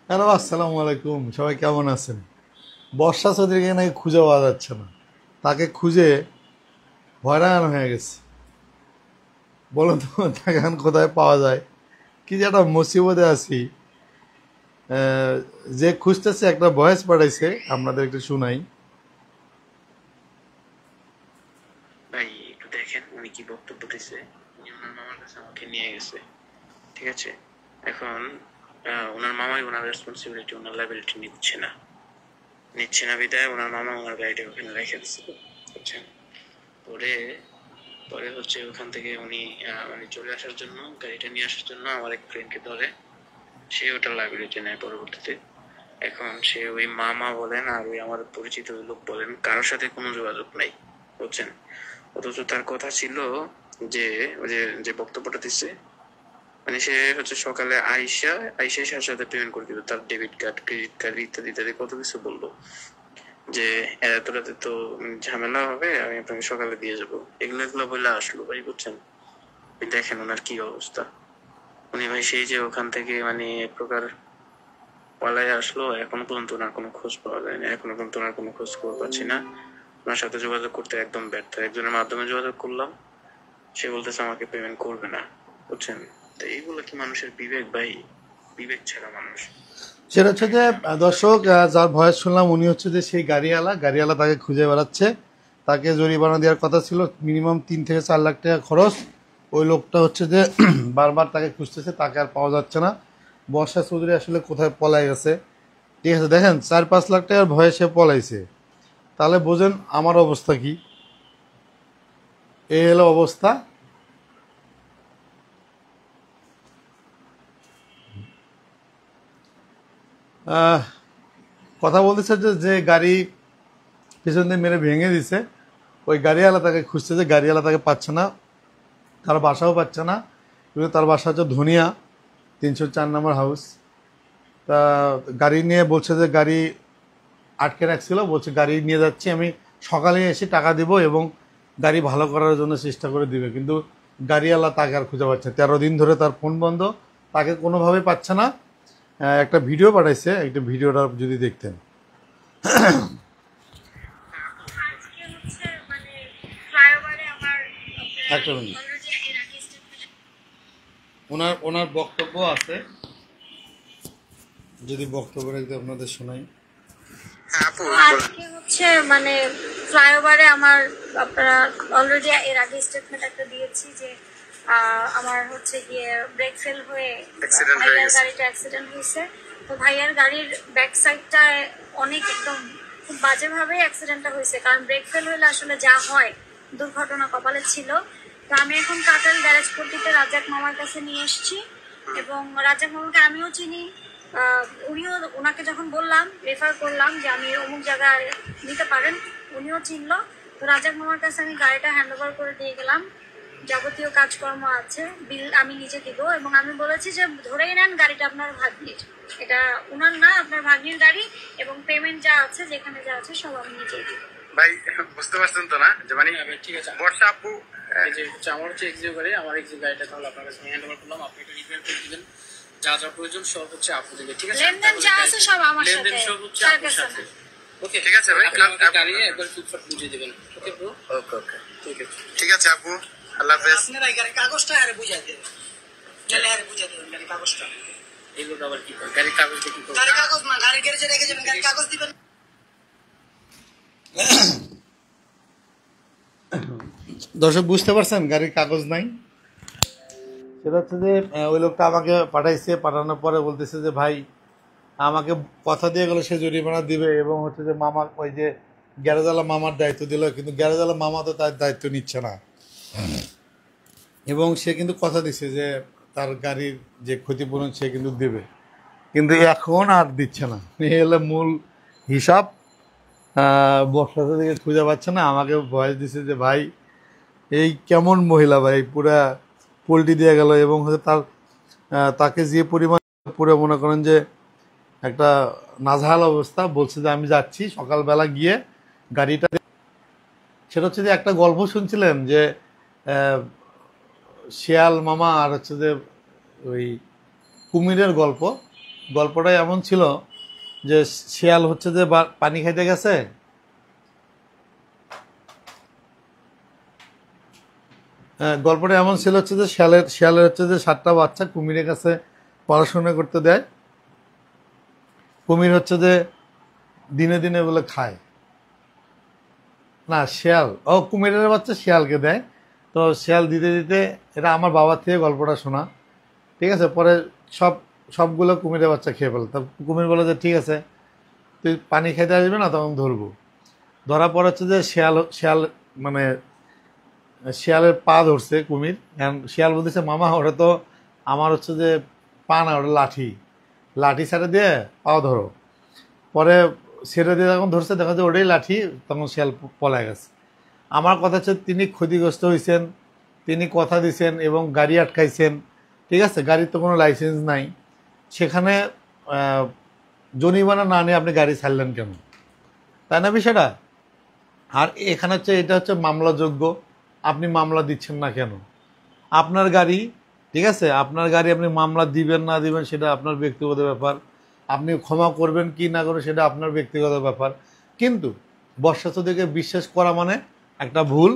Hello, আসসালামু আলাইকুম। সবাই কেমন আছেন? বর্ষা চৌধুরীকে নাকি খুঁজে পাওয়া যাচ্ছে না। তাকে খুঁজে হয়রান হয়ে গেছে। বলুন তো তাকে এখন কোথায় পাওয়া যায়? কি যে একটা মুসিবতে আছি। আহ, যে খুঁজতেছে একটা ভয়েস পাঠাইছে, আপনাদের একটু শুনাই। ভাই একটু দেখেন উনি কি বক্তব্য দিছে। উনি ওনার মামার কাছে আমাকে নিয়ে গেছে, ঠিক আছে। এখন ওনার মামাই ওনার রেসপন্সিবিলিটি, ওনার লাইবিলিটি নিচ্ছে না বিদায় ওনার মামা ওনার গাড়িটা ওখানে রেখে দিচ্ছে, বুঝছেন। পরে পরে হচ্ছে ওখান থেকে উনি মানে চলে আসার জন্য, গাড়িটা নিয়ে আসার জন্য আমার এক ফ্রেন্ডকে ধরে, সে ওটার লাইবিলিটি নেয় পরবর্তীতে। এখন সে ওই মামা বলেন আর ওই আমার পরিচিত ওই লোক বলেন, কারোর সাথে কোনো যোগাযোগ নাই, বুঝছেন। অথচ তার কথা ছিল যে ওই যে যে বক্তব্যটা দিচ্ছে, মানে সে হচ্ছে সকালে আইসা সাথে সাথে পেমেন্ট করে দিবে, তার ডেবিট কার্ড, ক্রেডিট কার্ড ইত্যাদি ইত্যাদি কত কিছু বললো, যে এত রাতে তো ঝামেলা হবে, আমি আপনাকে সকালে দিয়ে যাবো, এগুলো এগুলো বলে আসলো ভাই, বুঝছেন। দেখেন ওনার কি অবস্থা। উনি ভাই সেই যে ওখান থেকে মানে এক প্রকার পালায় আসলো, এখনো পর্যন্ত ওনার কোনো খোঁজ পাওয়া যায়নি, এখনো পর্যন্ত ওনার কোনো খোঁজ খবর পাচ্ছি না। ওনার সাথে যোগাযোগ করতে একদম ব্যর্থ, একজনের মাধ্যমে যোগাযোগ করলাম, সে বলতেছে আমাকে পেমেন্ট করবে না, বুঝছেন। তো এইগুলো কি মানুষের বিবেক ভাই? বিবেক ছাড়া মানুষ। সেটা হচ্ছে যে দর্শক, যার ভয়েস শুনলাম উনি হচ্ছে যে সেই গাড়িওয়ালা তাকে খুঁজে বেড়াচ্ছে। তাকে জরিমানা দেওয়ার কথা ছিল, মিনিমাম 3 থেকে 4 লাখ টাকা খরচ। ওই লোকটা হচ্ছে যে বারবার তাকে খুঁজতেছে, তাকে আর পাওয়া যাচ্ছে না। বর্ষা চৌধুরী আসলে কোথায় পলাই গেছে। ঠিক আছে, দেখেন 4-5 লাখ টাকার ভয়ে সে পলাইছে। তাহলে বোঝেন আমার অবস্থা কি। এই হলো অবস্থা। আহ, কথা বলতেছে যে যে গাড়ি পিছন দিয়ে মেরে ভেঙে দিছে, ওই গাড়িওয়ালা তাকে খুঁজতেছে, গাড়িওয়ালা তাকে পাচ্ছে না, তার বাসাও পাচ্ছে না। কিন্তু তার বাসা হচ্ছে ধনিয়া, 304 নম্বর হাউস। তা গাড়ি নিয়ে বলছে যে গাড়ি আটকে রাখছিল, বলছে গাড়ি নিয়ে যাচ্ছি আমি, সকালে এসে টাকা দিব এবং গাড়ি ভালো করার জন্য চেষ্টা করে দিবে। কিন্তু গাড়িওয়ালা তাকে আর খুঁজে পাচ্ছে না। 13 দিন ধরে তার ফোন বন্ধ, তাকে কোনোভাবে পাচ্ছে না। একটা ভিডিও পাঠাইছে, একটা ভিডিওটা যদি দেখতেন। আজকে হচ্ছে মানে ফ্লাইওভারে আমার একটা মিনিট, অলরেডি এর আগে ওনার ওনার বক্তব্য আছে, যদি বক্তব্যটা একটু আপনাদের শোনাই। আজকে হচ্ছে মানে ফ্লাইওভারে আমার আপনারা অলরেডি এর আগে স্টেটমেন্ট একটা দিয়েছি যে আমার হচ্ছে গিয়ে ব্রেক ফেল হয়ে ভাইয়ার গাড়িটা অ্যাক্সিডেন্ট হয়েছে। তো ভাইয়ার গাড়ির ব্যাক সাইডটায় অনেক একদম খুব বাজেভাবে অ্যাক্সিডেন্টটা হয়েছে, কারণ ব্রেক ফেল হলে আসলে যা হয় দুর্ঘটনা কপালে ছিল। তো আমি এখন কাটাল গ্যারেজ পট্টিতে রাজাক মামার কাছে নিয়ে এসেছি, এবং রাজাক মামাকে আমিও চিনি। উনিও, ওনাকে যখন বললাম, রেফার করলাম যে আমি অমুক জায়গায় নিতে পারেন, উনিও চিনলো। তো রাজাক মামার কাছে আমি গাড়িটা হ্যান্ড ওভার করে দিয়ে গেলাম, যাবতীয় কাজকর্ম আছে, বিল আমি নিজে দিব, এবং আমি বলেছি যে ধরেই নেন গাড়িটা আপনার ভাগ্নির, এটা উনার না, আপনার ভাগ্নির গাড়ি, এবং পেমেন্ট যা আছে যেখানে যা আছে সব আমি নিজেই দিব। ভাই বুঝতে পারছেন তো না যে মানে ঠিক আছে বর্ষা আপু, এই যে হচ্ছে আমার হচ্ছে এক্সিও গাড়ি, আমার এক্সিও গাড়িটা তাহলে আপনার কাছে হ্যান্ড ওভার করলাম, আপনি এটা রিপেয়ার করে দিবেন, যা যা প্রয়োজন সব হচ্ছে আপু দেবে, ঠিক আছে। লেনদেন যা আছে সব আমার সাথে, লেনদেন সব হচ্ছে তার আপুর কাছে সাথে। না। ওকে ঠিক আছে ভাই, আপনি আমাকে গাড়ি একবার ফিটফাট বুঝিয়ে দিবেন। ওকে ব্রো, ওকে ওকে ঠিক আছে, ঠিক আছে আপু, আল্লাহ হাফেজ। আপনারা এই গাড়ির কাগজটা আরে বুঝাই দেন, গেলে আরে বুঝাই দেবেন গাড়ির কাগজটা। এগুলো আবার কি করে গাড়ির কাগজটা কি করে? গাড়ির কাগজ না, গাড়ির গ্যারেজে রেখে যাবেন, গাড়ির কাগজ দিবেন। দর্শক বুঝতে পারছেন গাড়ির কাগজ নাই। সেটা হচ্ছে যে ওই লোকটা আমাকে পাঠাইছে, পাঠানোর পরে বলতেছে যে ভাই আমাকে কথা দিয়ে গেলো সে জরিমানা দিবে, এবং হচ্ছে যে মামা ওই যে গ্যারেজওয়ালা মামার দায়িত্ব দিল, কিন্তু গ্যারেজওয়ালা মামা তো তার দায়িত্ব নিচ্ছে না। এবং সে কিন্তু কথা দিচ্ছে যে তার গাড়ির যে ক্ষতিপূরণ সে কিন্তু দেবে, কিন্তু এখন আর দিচ্ছে না। এই হলো মূল হিসাব। বর্ষাতে দিকে খুঁজে পাচ্ছে না, আমাকে ভয়েস দিছে যে ভাই এই কেমন মহিলা ভাই, পুরা পোল্টি দিয়ে গেল। এবং হচ্ছে তার তাকে যে পরিমাণ, পুরো মনে করেন যে একটা নাজেহাল অবস্থা। বলছে যে আমি যাচ্ছি সকালবেলা গিয়ে গাড়িটা। সেটা হচ্ছে যে একটা গল্প শুনছিলেন যে আহ, শিয়াল মামা আর হচ্ছে যে ওই কুমিরের গল্প। গল্পটা এমন ছিল যে শিয়াল হচ্ছে যে পানি খাইতে গেছে, গল্পটা এমন ছিল হচ্ছে যে শিয়ালের হচ্ছে যে 7টা বাচ্চা কুমিরের কাছে পড়াশোনা করতে দেয়। কুমির হচ্ছে যে দিনে দিনে বলে খায় না, শিয়াল কুমিরের বাচ্চা শিয়ালকে দেয়। তো শিয়াল দিতে দিতে, এটা আমার বাবার থেকে গল্পটা শোনা, ঠিক আছে। পরে সবগুলো কুমিরের বাচ্চা খেয়ে ফেলে। তা কুমির বলে যে ঠিক আছে, তুই পানি খাইতে আসবে না, তখন ধরবো। ধরার পর হচ্ছে যে শিয়াল মানে শিয়ালের পা ধরছে কুমির। শিয়াল বলতেছে মামা ওটা তো আমার হচ্ছে যে পা না, ওটা লাঠি ছেড়ে দিয়ে পাও ধরো। পরে ছেড়ে দিয়ে যখন ধরছে দেখা যায় ওটাই লাঠি, তখন শিয়াল পলায় গেছে। আমার কথা হচ্ছে তিনি ক্ষতিগ্রস্ত হয়েছেন, তিনি কথা দিয়েছেন এবং গাড়ি আটকাইছেন, ঠিক আছে। গাড়ির তো কোনো লাইসেন্স নাই, সেখানে জরিমানা না নিয়ে আপনি গাড়ি ছাড়লেন কেন, তাই না বিষয়টা? আর এখানে হচ্ছে এটা হচ্ছে মামলাযোগ্য, আপনি মামলা দিচ্ছেন না কেন? আপনার গাড়ি, ঠিক আছে, আপনার গাড়ি, আপনি মামলা দিবেন না দিবেন সেটা আপনার ব্যক্তিগত ব্যাপার, আপনি ক্ষমা করবেন কি না করবেন সেটা আপনার ব্যক্তিগত ব্যাপার। কিন্তু বর্ষাচ্ছদিকে বিশ্বাস করা মানে একটা ভুল,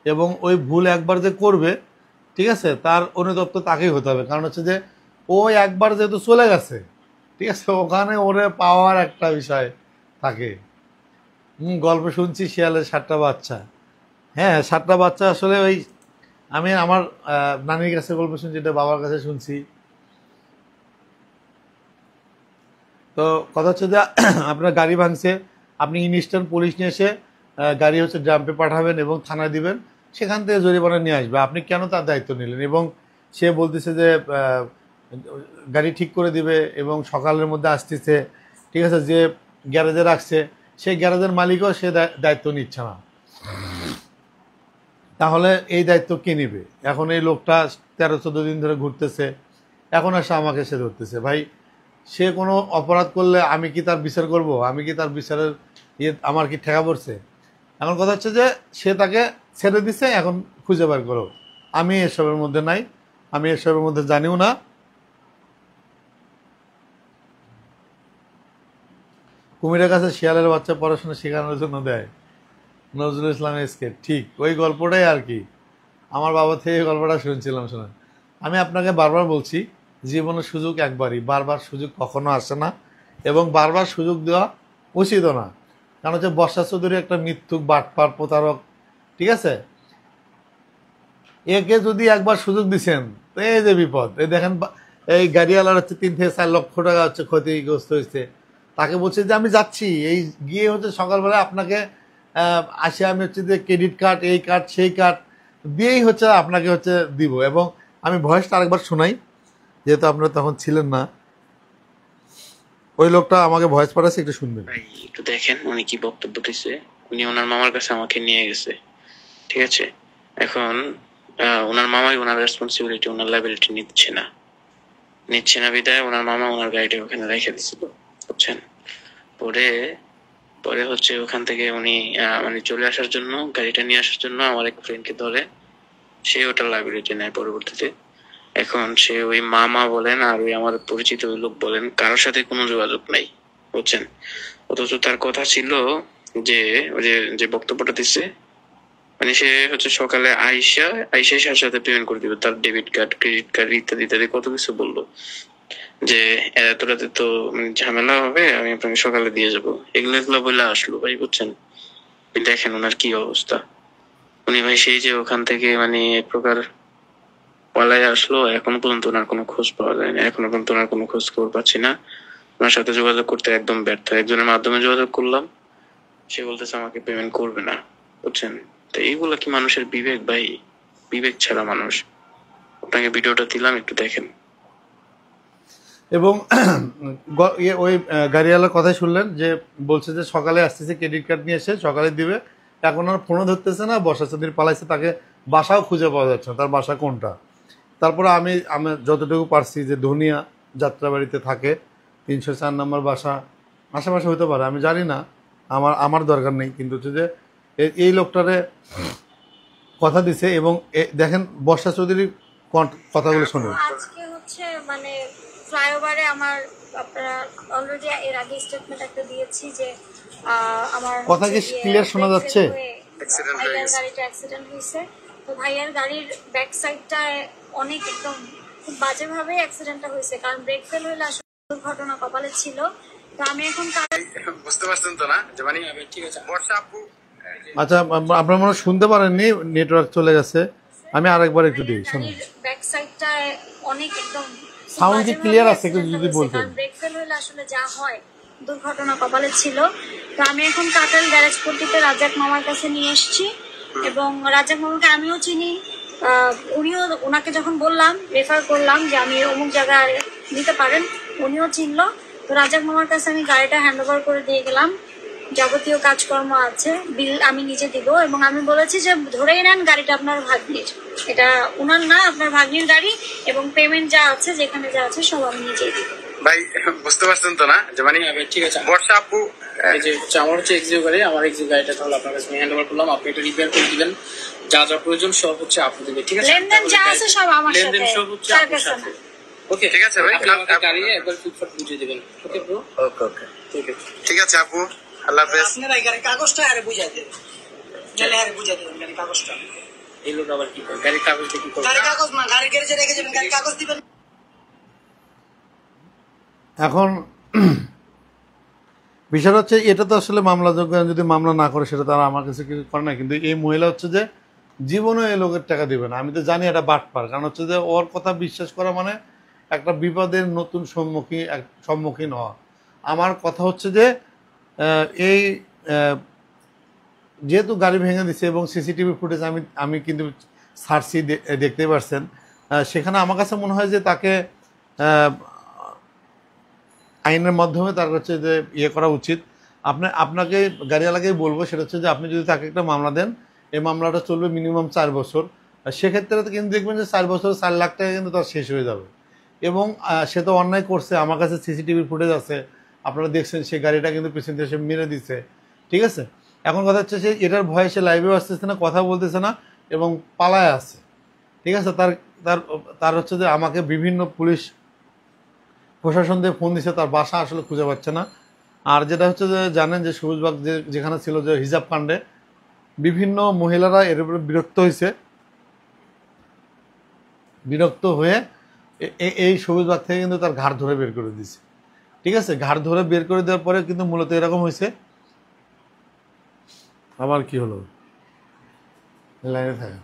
এবং ওই ভুল একবার যে করবে, ঠিক আছে, তার অনুতপ্ত তাকেই হতে হবে। কারণ হচ্ছে যে ও একবার যেহেতু চলে গেছে, ঠিক আছে, ওখানে ওরে পাওয়ার একটা বিষয় থাকে। গল্প শুনছি শিয়ালের 7টা বাচ্চা। হ্যাঁ, 7টা বাচ্চা আসলে ওই আমি আমার নানির কাছে গল্প শুনছি, এটা বাবার কাছে শুনছি। তো কথা হচ্ছে যে আপনার গাড়ি ভাঙছে, আপনি ইনস্ট্যান্ট পুলিশ নিয়ে এসে গাড়ি হচ্ছে ড্রাম্পে পাঠাবেন এবং থানায় দিবেন, সেখান থেকে জরিমানা নিয়ে আসবে। আপনি কেন তার দায়িত্ব নিলেন? এবং সে বলতেছে যে গাড়ি ঠিক করে দিবে এবং সকালের মধ্যে আসতেছে, ঠিক আছে, যে গ্যারেজে রাখছে সেই গ্যারেজের মালিকও সে দায়িত্ব নিচ্ছে না। তাহলে এই দায়িত্ব কে নিবে? এখন এই লোকটা 13-14 দিন ধরে ঘুরতেছে, এখন এসে আমাকে সে ধরতেছে। ভাই, সে কোনো অপরাধ করলে আমি কি তার বিচার করব? আমি কি তার বিচারের আমার কি ঠেকা পড়ছে? এখন কথা হচ্ছে যে সে তাকে ছেড়ে দিছে, এখন খুঁজে বের করো। আমি এসবের মধ্যে নাই, আমি এসবের মধ্যে জানিও না। কুমিরের কাছে শিয়ালের বাচ্চা পড়াশোনা শেখানোর জন্য দেয়, নজরুল ইসলামের স্কেট, ঠিক ওই গল্পটাই আর কি। আমার বাবা থেকে গল্পটা শুনছিলাম, শোনেন। আমি আপনাকে বারবার বলছি, জীবনের সুযোগ একবারই, বারবার সুযোগ কখনো আসে না, এবং বারবার সুযোগ দেওয়া উচিতও না। কারণ হচ্ছে বর্ষা চৌধুরী একটা মিথ্যুক, বাটপার, প্রতারক, ঠিক আছে। একে যদি একবার সুযোগ দিচ্ছেন তো এই যে বিপদ। এই দেখেন, এই গাড়িওয়ালার হচ্ছে 3 থেকে 4 লক্ষ টাকা হচ্ছে ক্ষতিগ্রস্ত হয়েছে। তাকে বলছে যে আমি যাচ্ছি, এই গিয়ে হচ্ছে সকালবেলা আপনাকে আসে আমি হচ্ছে যে ক্রেডিট কার্ড, এই কার্ড সেই কার্ড দিয়েই হচ্ছে আপনাকে হচ্ছে দিব। এবং আমি ভয়েসটা আরেকবার শোনাই, যেহেতু আপনারা তখন ছিলেন না। ওই লোকটা আমাকে ভয়েস পাঠাচ্ছে, একটু শুনবেন। ভাই একটু দেখেন উনি কি বক্তব্য দিচ্ছে। উনি ওনার মামার কাছে আমাকে নিয়ে গেছে, ঠিক আছে। এখন ওনার মামাই ওনার রেসপন্সিবিলিটি, ওনার লাইবিলিটি নিচ্ছে না বিদায় ওনার মামা ওনার গাড়িটা ওখানে রেখে দিছিল, বুঝছেন। পরে পরে হচ্ছে ওখান থেকে উনি মানে চলে আসার জন্য, গাড়িটা নিয়ে আসার জন্য আমার এক ফ্রেন্ডকে ধরে, সে ওটার লাইবিলিটি নেয় পরবর্তীতে। এখন সে ওই মামা বলেন আর ওই আমার পরিচিত ওই লোক বলেন, কারোর সাথে কোনো যোগাযোগ নাই, বুঝছেন। অথচ তার কথা ছিল যে ওই যে বক্তব্যটা দিচ্ছে, মানে সে হচ্ছে সকালে আইসা সাথে সাথে পেমেন্ট করে দিবে, তার ডেবিট কার্ড, ক্রেডিট কার্ড ইত্যাদি ইত্যাদি কত কিছু বললো, যে এত রাতে তো ঝামেলা হবে, আমি আপনাকে সকালে দিয়ে যাবো। এগুলো বলে আসলো ভাই, বুঝছেন। দেখেন ওনার কি অবস্থা। উনি ভাই সেই যে ওখান থেকে মানে এক প্রকার পালায় আসলো, এখনো পর্যন্ত ওনার কোনো খোঁজ পাওয়া যায় না, এখনো পর্যন্ত ওনার কোনো খোঁজ খবর পাচ্ছি না। ওনার সাথে যোগাযোগ করতে একদম ব্যর্থ। একজনের মাধ্যমে যোগাযোগ করলাম, সে বলতেছে আমাকে পেমেন্ট করবে না, বুঝছেন। তো এইগুলা কি মানুষের বিবেক ভাই? বিবেক ছাড়া মানুষ। আপনাকে ভিডিওটা দিলাম, একটু দেখেন। এবং ওই গাড়িওয়ালার কথাই শুনলেন যে বলছে যে সকালে আসতেছে, ক্রেডিট কার্ড নিয়ে এসে সকালে দিবে। এখন আর ফোনও ধরতেছে না, বর্ষা চৌধুরী পালাইছে, তাকে বাসাও খুঁজে পাওয়া যাচ্ছে না, তার বাসা কোনটা। তারপরে আমি যতটুকু পারছি যে ধনিয়া যাত্রাবাড়িতে থাকে, 304 নম্বর বাসা, আশেপাশে হতে পারে, আমি জানি না, আমার দরকার নেই। কিন্তু হচ্ছে যে এই লোকটারে কথা দিছে। এবং দেখেন বর্ষা চৌধুরীর কথাগুলো শুনুন। আজকে হচ্ছে মানে ফ্লাইওভারে আমার আপনারা অলরেডি এর আগে স্টেটমেন্ট একটা দিয়েছি যে আমার কথা কি ক্লিয়ার শোনা যাচ্ছে? ভাইয়ার গাড়িটা অ্যাক্সিডেন্ট হয়েছে। তো ভাইয়ার গাড়ির ব্যাক সাইডটায় অনেক একদম খুব বাজেভাবে অ্যাক্সিডেন্টটা হয়েছে, কারণ ব্রেক ফেল হইলে আসলে দুর্ঘটনা কপালে ছিল। তো আমি এখন বুঝতে পারছেন তো না যে মানে ঠিক আছে বর্ষা আপু। আচ্ছা, আপনারা মনে হয় শুনতে পারেননি, নেটওয়ার্ক চলে গেছে। আমি আরেকবার একটু দিই, শুনুন। ব্যাক সাইডটায় অনেক একদম সাউন্ড কি ক্লিয়ার আছে একটু যদি বলতেন? ব্রেক ফেল হইলে আসলে যা হয় দুর্ঘটনা কপালে ছিল। তো আমি এখন কাটাল গ্যারেজ পট্টিতে রাজাক মামার কাছে নিয়ে এসেছি, এবং রাজাক মামাকে আমিও চিনি। উনিও, ওনাকে যখন বললাম, রেফার করলাম যে আমি অমুক জায়গায় নিতে পারেন, উনিও চিনলো। তো রাজাক মামার কাছে আমি গাড়িটা হ্যান্ড ওভার করে দিয়ে গেলাম। যাবতীয় কাজকর্ম আছে, বিল আমি নিজে দিব, এবং আমি বলেছি যে ধরেই নেন গাড়িটা আপনার ভাগ্নির, এটা উনার না, আপনার ভাগ্নির গাড়ি, এবং পেমেন্ট যা আছে, যেখানে যা আছে সব আমি নিজেই দিব। ভাই বুঝতে পারছেন তো না যে মানে ঠিক আছে বর্ষা আপু। এই যে আমার হচ্ছে এক্সিও গাড়ি, আমার এক্সিও গাড়িটা তাহলে আপনার কাছে হ্যান্ড ওভার করলাম। আপনি এটা রিপেয়ার করে দিবেন, যা যা প্রয়োজন সব হচ্ছে আপনি দিবেন, ঠিক আছে? লেনদেন যা আছে সব আমার সাথে, লেনদেন সব হচ্ছে তার আপনার কাছে সাথে। না। ওকে ঠিক আছে ভাই, আপনি আমাকে গাড়ি একবার ফিটফাট বুঝিয়ে দিবেন। ওকে ব্রো, ওকে ওকে ঠিক আছে আপু, আল্লাহ হাফেজ। আপনারা এই গাড়ির কাগজটা আরে বুঝাই দেন, নাহলে আরে বুঝাই দেবেন গাড়ির কাগজটা। এই লোক আবার কি করে গাড়ির কাগজটা কি করে? গাড়ির কাগজ না, গাড়ির গ্যারেজে রেখে যাবেন, গাড়ির কাগজ দিবেন। এখন বিষয়টা হচ্ছে, এটা তো আসলে মামলাযোগ্য, যদি মামলা না করে সেটা তারা আমার কাছে কিছু করে না। কিন্তু এই মহিলা হচ্ছে যে জীবনে এই লোকের টাকা দিবে না। আমি তো জানি এটা বাটপার, কারণ হচ্ছে যে ওর কথা বিশ্বাস করা মানে একটা বিপদের নতুন সম্মুখীন হওয়া। আমার কথা হচ্ছে যে এই যেহেতু গাড়ি ভেঙে দিচ্ছে এবং সিসিটিভি ফুটেজ আমি কিন্তু সার্চি দেখতে পারছেন, সেখানে আমার কাছে মনে হয় যে তাকে আইনের মাধ্যমে তার হচ্ছে যে ইয়ে করা উচিত। আপনাকে গাড়িওয়ালাকেই বলবো, সেটা হচ্ছে যে আপনি যদি তাকে একটা মামলা দেন, এই মামলাটা চলবে মিনিমাম 4 বছর। সেক্ষেত্রে তো কিন্তু দেখবেন যে 4 বছর 4 লাখ টাকা কিন্তু তার শেষ হয়ে যাবে। এবং সে তো অন্যায় করছে, আমার কাছে সিসিটিভি ফুটেজ আছে, আপনারা দেখছেন সে গাড়িটা কিন্তু পিছন দিয়ে সে মেরে দিচ্ছে, ঠিক আছে? এখন কথা হচ্ছে সে এটার ভয়ে সে লাইভেও আসতেছে না, কথা বলতেছে না, এবং পালায় আছে, ঠিক আছে? তার হচ্ছে যে আমাকে বিভিন্ন পুলিশ প্রশাসন দিয়ে ফোন দিচ্ছে, তার বাসা আসলে খুঁজে পাচ্ছে না। আর যেটা হচ্ছে যে জানেন যে সবুজবাগ যেখানে ছিল যে হিজাব কাণ্ডে বিভিন্ন মহিলারা এর উপরে বিরক্ত হয়ে এই সবুজবাগ থেকে কিন্তু তার ঘাড় ধরে বের করে দিয়েছে, ঠিক আছে? ঘাড় ধরে বের করে দেওয়ার পরে কিন্তু মূলত এরকম হয়েছে। আবার কি হলো, লাইনে থাকে।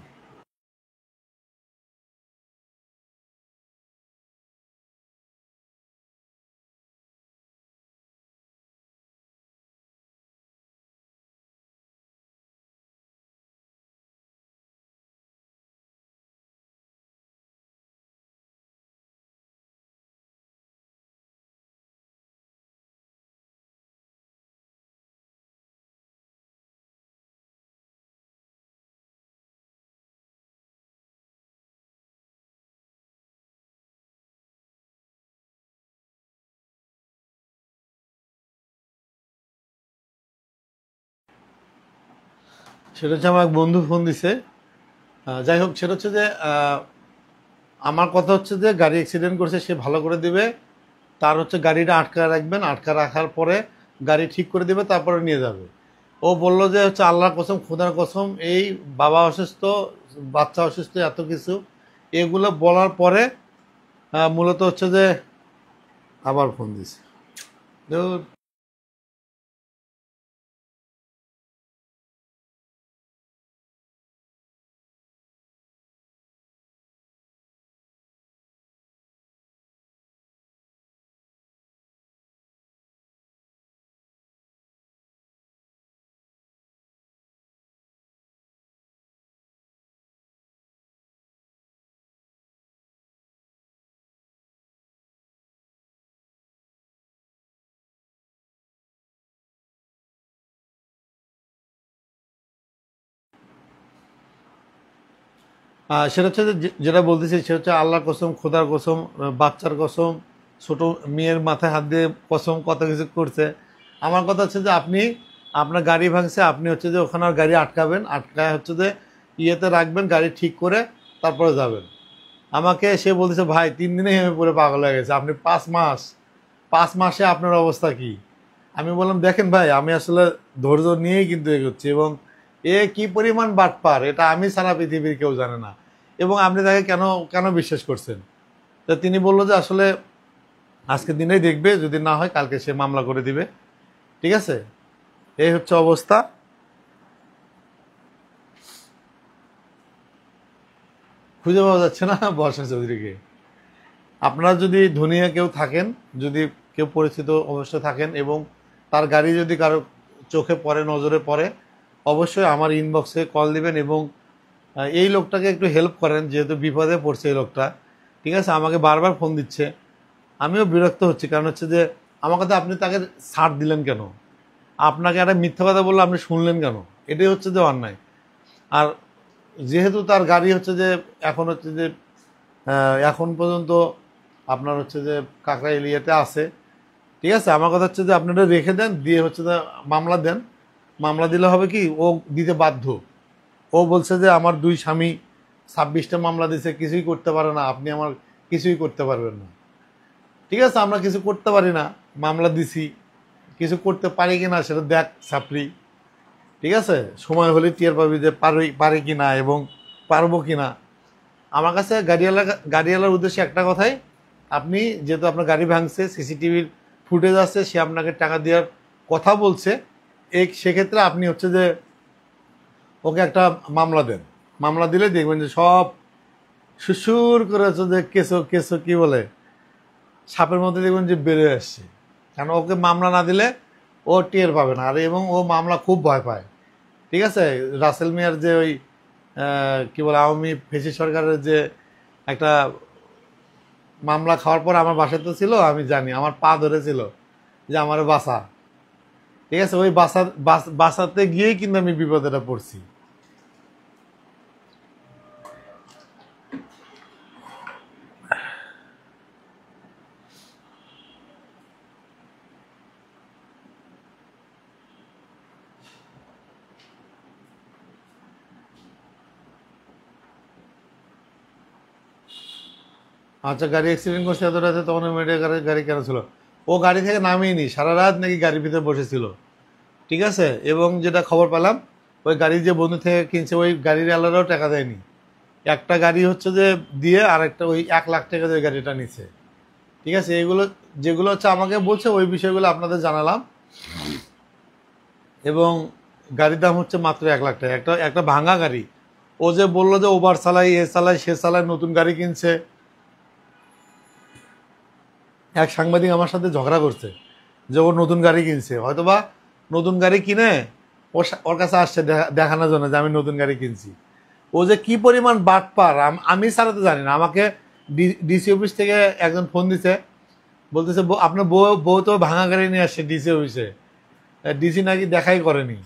সেটা হচ্ছে আমার এক বন্ধু ফোন দিছে। যাই হোক, সেটা হচ্ছে যে আমার কথা হচ্ছে যে গাড়ি অ্যাক্সিডেন্ট করছে, সে ভালো করে দিবে। তার হচ্ছে গাড়িটা আটকা রাখবেন, আটকা রাখার পরে গাড়ি ঠিক করে দিবে, তারপরে নিয়ে যাবে। ও বললো যে হচ্ছে আল্লাহর কসম, খোদার কসম, এই বাবা অসুস্থ, বাচ্চা অসুস্থ, এত কিছু এগুলো বলার পরে মূলত হচ্ছে যে আবার ফোন দিছে। সেটা হচ্ছে যে যেটা বলতেছি, সেটা হচ্ছে আল্লাহর কসম, খোদার কসম, বাচ্চার কসম, ছোট মেয়ের মাথায় হাত দিয়ে কসম, কত কিছু করছে। আমার কথা হচ্ছে যে আপনার গাড়ি ভাঙছে, আপনি হচ্ছে যে ওখানে গাড়ি আটকাবেন, আটকায় হচ্ছে যে ইয়েতে রাখবেন, গাড়ি ঠিক করে তারপরে যাবেন, আমাকে সে বলতেছে ভাই 3 দিনেই আমি পুরো পাগল হয়ে গেছে, আপনি 5 মাসে আপনার অবস্থা কি? আমি বললাম দেখেন ভাই, আমি আসলে ধৈর্য নিয়েই কিন্তু এগোচ্ছি, এবং এ কি পরিমাণ বাটপার এটা আমি সারা পৃথিবীর কেউ জানে না, এবং আপনি তাকে কেন কেন বিশ্বাস করছেন? তো তিনি বললো যে আসলে আজকে দিনেই দেখবে, যদি না হয় কালকে সে মামলা করে দিবে। ঠিক আছে, এই হচ্ছে অবস্থা। খুঁজে পাওয়া যাচ্ছে না বর্ষা চৌধুরীকে। আপনারা যদি ধনিয়া কেউ থাকেন, যদি কেউ পরিচিত অবশ্যই থাকেন, এবং তার গাড়ি যদি কারো চোখে পড়ে, নজরে পড়ে, অবশ্যই আমার ইনবক্সে কল দিবেন, এবং এই লোকটাকে একটু হেল্প করেন, যেহেতু বিপদে পড়ছে এই লোকটা। ঠিক আছে, আমাকে বারবার ফোন দিচ্ছে, আমিও বিরক্ত হচ্ছি, কারণ হচ্ছে যে আমার কথা আপনি তাকে ছাড় দিলেন কেন? আপনাকে একটা মিথ্যা কথা বললে আপনি শুনলেন কেন? এটাই হচ্ছে যে অন্যায়। আর যেহেতু তার গাড়ি হচ্ছে যে এখন হচ্ছে যে এখন পর্যন্ত আপনার হচ্ছে যে কাকরাইল এরিয়াতে আছে। ঠিক আছে, আমার কথা হচ্ছে যে আপনারা রেখে দেন, দিয়ে হচ্ছে যে মামলা দেন। মামলা দিলে হবে কি, ও দিতে বাধ্য। ও বলছে যে আমার 2 স্বামী 26টা মামলা দিছে, কিছুই করতে পারে না, আপনি আমার কিছুই করতে পারবেন না। ঠিক আছে, আমরা কিছু করতে পারি না, মামলা দিছি, কিছু করতে পারি কি না সেটা দেখ ছাপড়ি। ঠিক আছে, সময় হলে টের পাবি যে পারি কি না এবং পারবো কি না। আমার কাছে গাড়িওয়ালার উদ্দেশ্যে একটা কথাই, আপনি যেহেতু আপনার গাড়ি ভাঙছে, সিসিটিভির ফুটেজ আছে, সে আপনাকে টাকা দেওয়ার কথা বলছে, সেক্ষেত্রে আপনি হচ্ছে যে ওকে একটা মামলা দেন। মামলা দিলে দেখবেন যে সব সুসুর করে হচ্ছে যে কেসো কেসো কি বলে সাপের মধ্যে দেখবেন যে বেরিয়ে আসছে। কারণ ওকে মামলা না দিলে ও টের পাবে না, আর এবং ও মামলা খুব ভয় পায়। ঠিক আছে, রাসেল মিয়ার যে ওই কি বলে আওয়ামী ফেসি সরকারের যে একটা মামলা খাওয়ার পর আমার বাসায় তো ছিল, আমি জানি, আমার পা ধরেছিল যে আমার বাসা। ঠিক আছে, ওই বাসাতে গিয়েই কিন্তু আমি বিপদেটা পড়ছি। আচ্ছা, গাড়ি অ্যাক্সিডেন্ট করছে এত রাতে, তখন মেডিকেল গাড়ি কেন ছিল? ও গাড়ি থেকে নামিয়েনি, সারা রাত নাকি গাড়ির ভিতরে বসেছিল। ঠিক আছে, এবং যেটা খবর পেলাম, ওই গাড়ি যে বন্ধু থেকে কিনছে ওই গাড়ির আলাদাও টাকা দেয়নি। একটা গাড়ি হচ্ছে যে দিয়ে আরেকটা ওই 1 লাখ টাকা দিয়ে গাড়িটা নিচ্ছে। ঠিক আছে, এগুলো যেগুলো হচ্ছে আমাকে বলছে ওই বিষয়গুলো আপনাদের জানালাম। এবং গাড়ির দাম হচ্ছে মাত্র 1 লাখ টাকা, একটা ভাঙা গাড়ি। ও যে বললো যে ওভার চালাই, এ চালায়, সে চালায়, নতুন গাড়ি কিনছে। এক সাংবাদিক আমার সাথে ঝগড়া করছে যে ও নতুন গাড়ি কিনছে, হয়তোবা নতুন গাড়ি কিনে ওর কাছে আসছে দেখানোর জন্য যে আমি নতুন গাড়ি কিনছি। ও যে কি পরিমাণ বাটপার আমি ছাড়া তো জানি না। আমাকে ডিসি অফিস থেকে একজন ফোন দিছে, বলতেছে আপনার বউ তো ভাঙা গাড়ি নিয়ে আসছে ডিসি অফিসে, ডিসি নাকি দেখাই করেনি।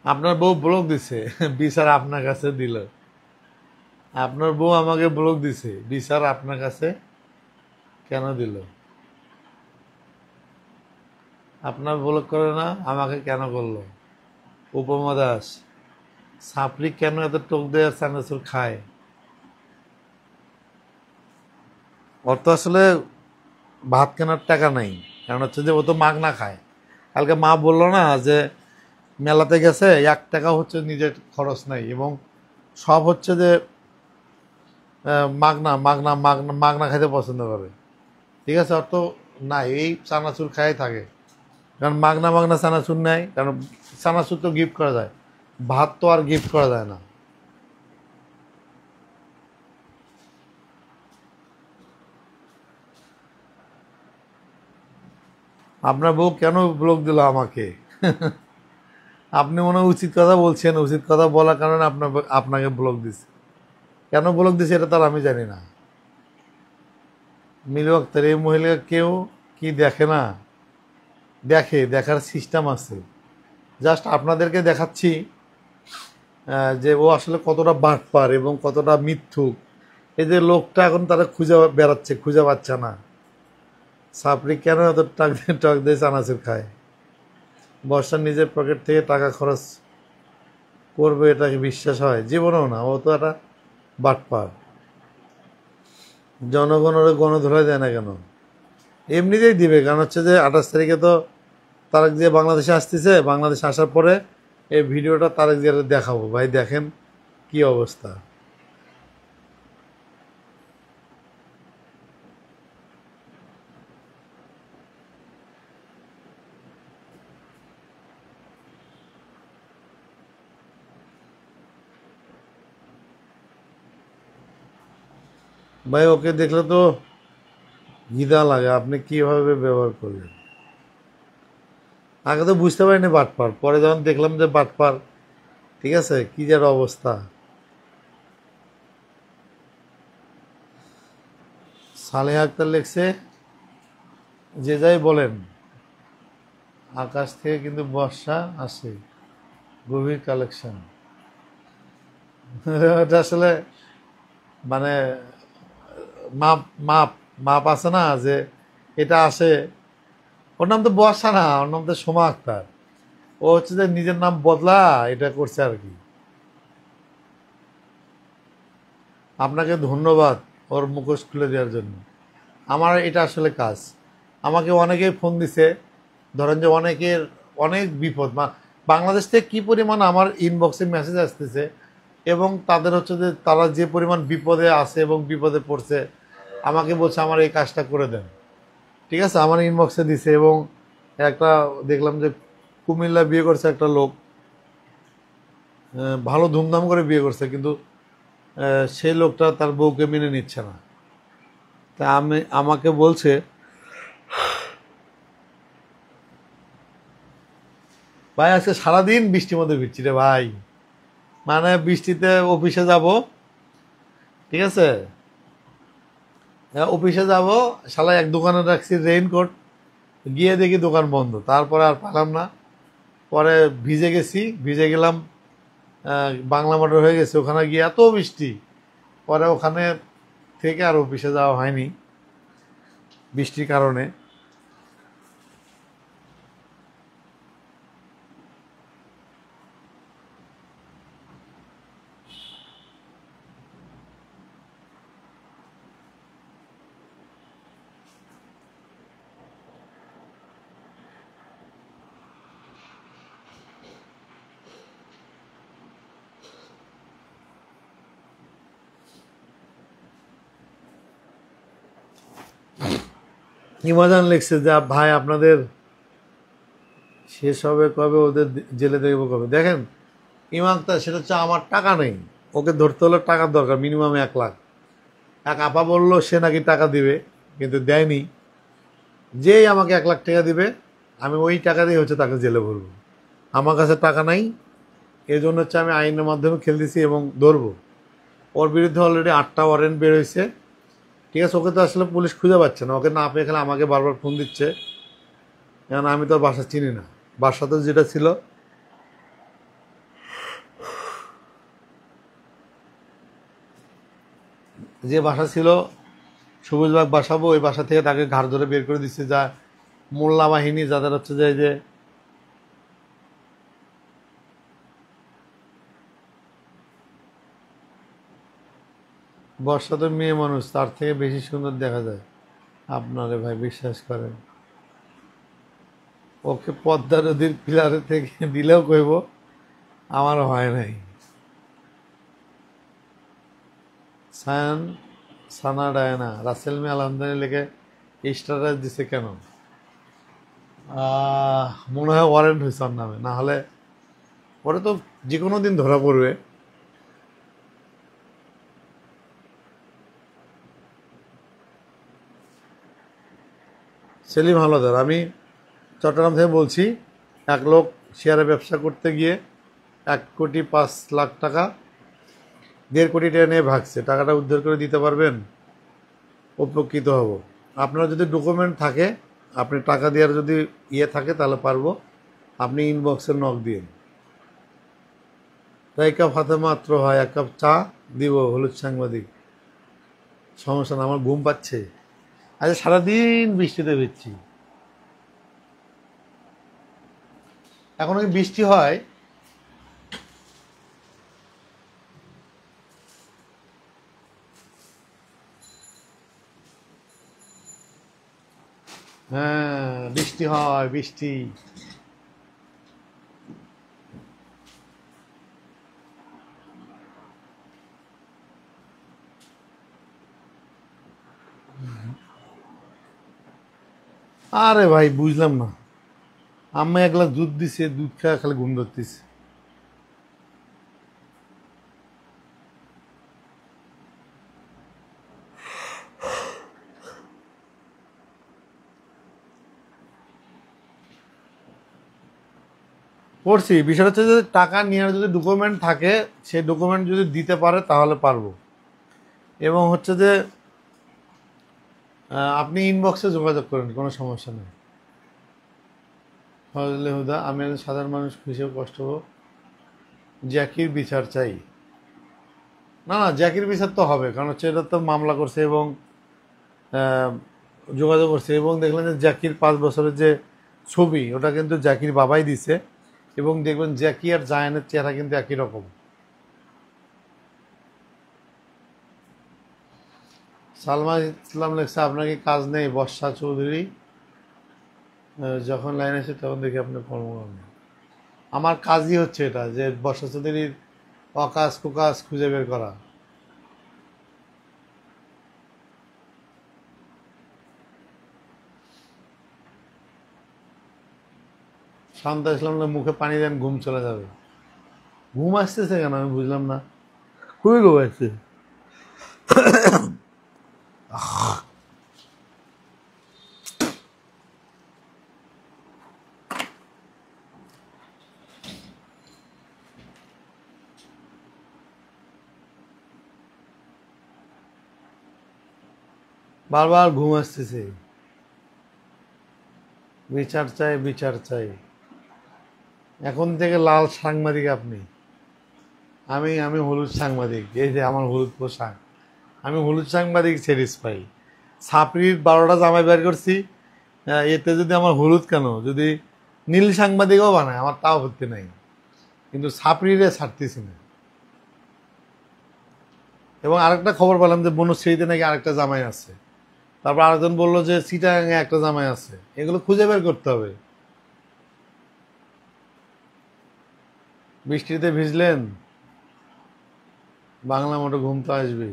আপনার বউ ব্লক দিছে, বিচার আপনার কাছে দিল। আপনার বউ আমাকে ব্লক দিছে, বিচার আপনার কাছে কেন দিল? আপনার ব্লক করে না, আমাকে কেন করলো? উপমা দাস, সাপড়ি কেন এত টোক দেয় আর চানাচুর খায়? ওর তো আসলে ভাত কেনার টাকা নাই, কারণ হচ্ছে যে ও তো মাগনা খায়। কালকে মা বললো না যে মেলাতে গেছে, 1 টাকা হচ্ছে নিজের খরচ নাই, এবং সব হচ্ছে যে মাগনা মাগনা মাগনা মাগনা খাইতে পছন্দ করে। ঠিক আছে, ওর তো নাই, এই চানাচুর খাই থাকে। কারণ মাগনা মাগনা চানাচুর নেয়, কারণ চানাচুর তো গিফট করা যায়, ভাত তো আর গিফট করা যায় না। আপনার বউ কেন ব্লক দিল আমাকে? আপনি মনে হয় উচিত কথা বলছেন, উচিত কথা বলার কারণে আপনাকে ব্লক দিছে। কেন ব্লক দিছে এটা তার আমি জানি না। মিলু আক্তার, এই মহিলা কেউ কি দেখে না? দেখার সিস্টেম আছে। জাস্ট আপনাদেরকে দেখাচ্ছি যে ও আসলে কতটা বাটপার এবং কতটা মিথ্যুক। এই যে লোকটা এখন তারা খুঁজে বেড়াচ্ছে, খুঁজে পাচ্ছে না। সাপড়ি কেন এত টক দিয়ে চানাচুর খায়? বর্ষা নিজের পকেট থেকে টাকা খরচ করবে এটাকে বিশ্বাস হয়? জীবনেও না। ও তো একটা বাটপার। জনগণ ওরা গণধোলাই দেয় না কেন? এমনিতেই দিবে, কারণ হচ্ছে যে 28 তারিখে তো তারেক জিয়া বাংলাদেশে আসতেছে। বাংলাদেশে আসার পরে এই ভিডিওটা তারেক জিয়ার দেখাবো, ভাই দেখেন কি অবস্থা। ভাই ওকে দেখলে তো ঘৃণা লাগে, আপনি কিভাবে ব্যবহার করলেন? আগে তো বুঝতে পারিনি বাটপার, পরে যখন দেখলাম যে বাটপার, ঠিক আছে, কি যার অবস্থা। সালেহ আক্তার লিখছে, যে যাই বলেন আকাশ থেকে কিন্তু বর্ষা আসে, গভীর কালেকশন। এটা আসলে মানে মাপ মাপ মাপ আছে না, যে এটা আসে। ওর নাম তো বর্ষা না, ওর নাম তো সোমা আক্তার। ও হচ্ছে যে নিজের নাম বদলা এটা করছে আর কি। আপনাকে ধন্যবাদ ওর মুখোশ খুলে দেওয়ার জন্য। আমার এটা আসলে কাজ। আমাকে অনেকেই ফোন দিছে, ধরেন যে অনেকের অনেক বিপদ, বাংলাদেশ থেকে কী পরিমাণ আমার ইনবক্সে মেসেজ আসতেছে, এবং তাদের হচ্ছে যে তারা যে পরিমাণ বিপদে আছে এবং বিপদে পড়ছে, আমাকে বলছে আমার এই কাজটা করে দেন। ঠিক আছে, আমার ইনবক্সে দিছে। এবং একটা দেখলাম যে কুমিল্লা বিয়ে করছে একটা লোক, ভালো ধুমধাম করে বিয়ে করছে, কিন্তু সেই লোকটা তার বউকে মেনে নিচ্ছে না। তা আমাকে বলছে, ভাই আজকে সারাদিন বৃষ্টির মধ্যে ভিজছি রে ভাই, মানে বৃষ্টিতে অফিসে যাব, ঠিক আছে, অফিসে যাব, শালা এক দোকানে রাখছি রেইনকোট, গিয়ে দেখি দোকান বন্ধ। তারপরে আর পেলাম না, পরে ভিজে গেলাম বাংলা মোটর হয়ে গেছে, ওখানে গিয়ে এত বৃষ্টি, পরে ওখানে থেকে আর অফিসে যাওয়া হয়নি বৃষ্টির কারণে। ইমাজান লিখছে যে ভাই আপনাদের শেষ হবে কবে, ওদের জেলে দেখবো কবে? দেখেন ইমামটা, সেটা হচ্ছে আমার টাকা নেই, ওকে ধরতে হলে টাকার দরকার, মিনিমাম 1 লাখ। এক আপা বললো সে নাকি টাকা দিবে, কিন্তু দেয়নি। যেই আমাকে 1 লাখ টাকা দিবে, আমি ওই টাকা দিয়ে হচ্ছে তাকে জেলে ভরবো। আমার কাছে টাকা নাই, এই জন্য হচ্ছে আমি আইনের মাধ্যমে খেলতেছি এবং ধরবো। ওর বিরুদ্ধে অলরেডি 8টা ওয়ারেন্ট বের হয়েছে, ঠিক আছে। ওকে তো আসলে পুলিশ খুঁজে পাচ্ছে না, ওকে না পেয়ে খেলে আমাকে বারবার ফোন দিচ্ছে, কারণ আমি তো বাসা চিনি না। বাসাতে যেটা ছিল, যে বাসা ছিল সবুজবাগ বাসাবো, ওই বাসা থেকে তাকে ঘাড় ধরে বের করে দিচ্ছে, যা মোল্লা বাহিনী, যাদের হচ্ছে যে বর্ষা তো মেয়ে মানুষ, তার থেকে বেশি সুন্দর দেখা যায়। আপনারে ভাই বিশ্বাস করেন, ওকে পদ্মা নদীর পিলারে থেকে দিলেও কইব আমার হয় নাই। সায়ান সানা ডায়না রাসেল মি আলহামদুলিল্লাহ লিখে স্ট্যাটাস দিছে কেন? মনে হয় ওয়ারেন্ট হয়েছে ওর নামে, না হলে ওরা তো যে কোনো দিন ধরা পড়বে। সেলিম হাওলাদার, আমি চট্টগ্রাম থেকে বলছি। এক লোক শেয়ারে ব্যবসা করতে গিয়ে 1,05,00,000 টাকা, 1.5 কোটি টাকা নিয়ে ভাগছে। টাকাটা উদ্ধার করে দিতে পারবেন? উপকৃত হব। আপনার যদি ডকুমেন্ট থাকে, আপনি টাকা দেওয়ার যদি থাকে, তাহলে পারবো। আপনি ইনবক্সে নক দিন। এক কাপ হাতে মাত্র হয়, 1 কাপ চা দিব হলুদ সাংবাদিক। সমস্যা না, আমার ঘুম পাচ্ছে। আচ্ছা, সারাদিন বৃষ্টিতে ভিজছি। এখন কি বৃষ্টি হয়? হ্যাঁ, বৃষ্টি হয়, বৃষ্টি। আরে ভাই, বুঝলাম না। আম্মা এক গ্লাস দুধ দিছে, দুধ খাওয়া খালি ঘুম ধরতেছে। পড়ছি, বিষয়টা হচ্ছে যে টাকা নেওয়ার যদি ডকুমেন্ট থাকে, সেই ডকুমেন্ট যদি দিতে পারে তাহলে পারবো। এবং হচ্ছে যে আপনি ইনবক্সে যোগাযোগ করেন, কোনো সমস্যা নেই। ফজলে হুদা, আমি একজন সাধারণ মানুষ, খুশি ও কষ্ট হোক, জ্যাকির বিচার চাই। না না, জ্যাকির বিচার তো হবে, কারণ হচ্ছে এটা তো মামলা করছে এবং আহ, যোগাযোগ করছে, এবং দেখলেন যে জ্যাকির 5 বছরের যে ছবি, ওটা কিন্তু জ্যাকির বাবাই দিছে। এবং দেখবেন জ্যাকি আর জায়ানের চেহারা কিন্তু একই রকম। সালমা ইসলাম লেখছে, আপনার কি কাজ নেই বর্ষা চৌধুরী? যখন লাইন আসে তখন দেখি আপনি কর্মকাণ্ড। আমার কাজই হচ্ছে এটা, যে বর্ষা চৌধুরীর অকাজ কুকাজ খুঁজে বের করা। শান্ত ইসলাম মুখে পানি দেন, ঘুম চলে যাবে। ঘুম আসতেছে কেন আমি বুঝলাম না, খুবই ঘুম আসছে। বারবার ঘুম আসতেছে। বিচার চাই, বিচার চাই। এখন থেকে লাল সাংবাদিক আপনি। আমি আমি হলুদ সাংবাদিক। এই যে আমার হলুদ পোশাক, আমি হলুদ সাংবাদিক সেরিস পাই। ছাপড়ির 12টা জামাই বের করছি, এতে যদি আমার হলুদ কেন, যদি নীল সাংবাদিকও বানায় আমার তাও হতে নাই, কিন্তু ছাপড়িরে ছাড়তেছি না। এবং আরেকটা খবর পেলাম যে বনশ্রীতে নাকি আরেকটা জামাই আছে। তারপর আরেকজন বললো যে চিটাগাঙে একটা জামাই আছে। এগুলো খুঁজে বের করতে হবে। বৃষ্টিতে ভিজলেন, বাংলা মোটে ঘুম তো আসবে।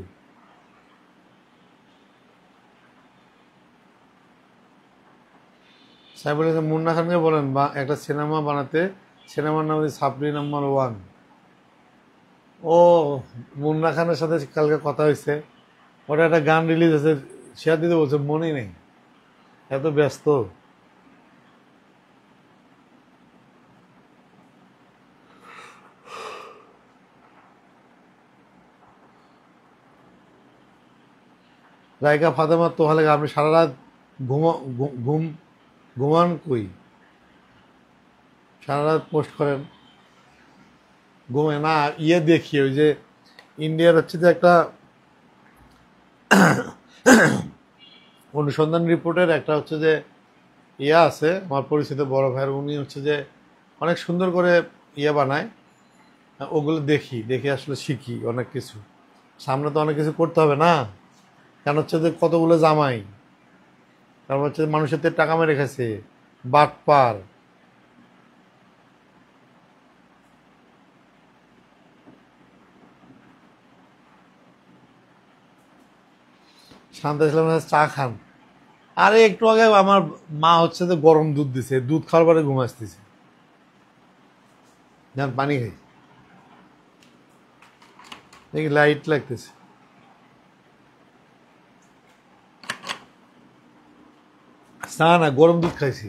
সাইফুল ইসলাম, মুন্না খানকে বলেন একটা সিনেমা বানাতে, সিনেমার নাম হচ্ছে ছাপড়ি নাম্বার 1। ও, মুন্না খানের সাথে কালকে কথা হয়েছে, ওটা একটা গান রিলিজ আছে, শেয়ার দিতে বলছে, মনেই নেই, এত ব্যস্ত। রায়কা ফাতেমা তোহালে, আপনি সারা রাত ঘুম ঘুমান কই? সারা রাত পোস্ট করেন, ঘুমে না? দেখি ওই যে ইন্ডিয়ার হচ্ছে যে একটা অনুসন্ধান রিপোর্টের একটা হচ্ছে যে আছে, আমার পরিচিত বড় ভাইয়ের, উনি হচ্ছে যে অনেক সুন্দর করে বানায়। ওগুলো দেখি দেখে আসলে শিখি অনেক কিছু। সামনে তো অনেক কিছু করতে হবে না, কারণ হচ্ছে যে কতগুলো জামাই, তারপর হচ্ছে মানুষের তো টাকা মেরে খাইছে, বাটপার। শান্ত ইসলাম চা খান। আরে একটু আগে আমার মা হচ্ছে যে গরম দুধ দিছে, দুধ খাওয়ার পরে ঘুম আসতেছে। যান পানি খাই, দেখি লাইট লাগতেছে। চা না, গরম দুধ খাইছি।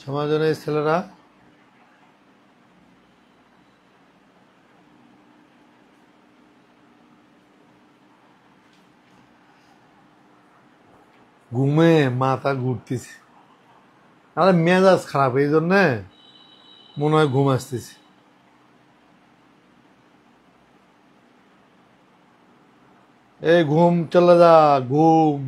সমাজনের ছেলেরা ঘুমে মাথা ঘুরতেছে, আরে মেজাজ খারাপ, এই জন্যে মনে হয় ঘুম আসতেছে। এই ঘুম চলে যা, ঘুম।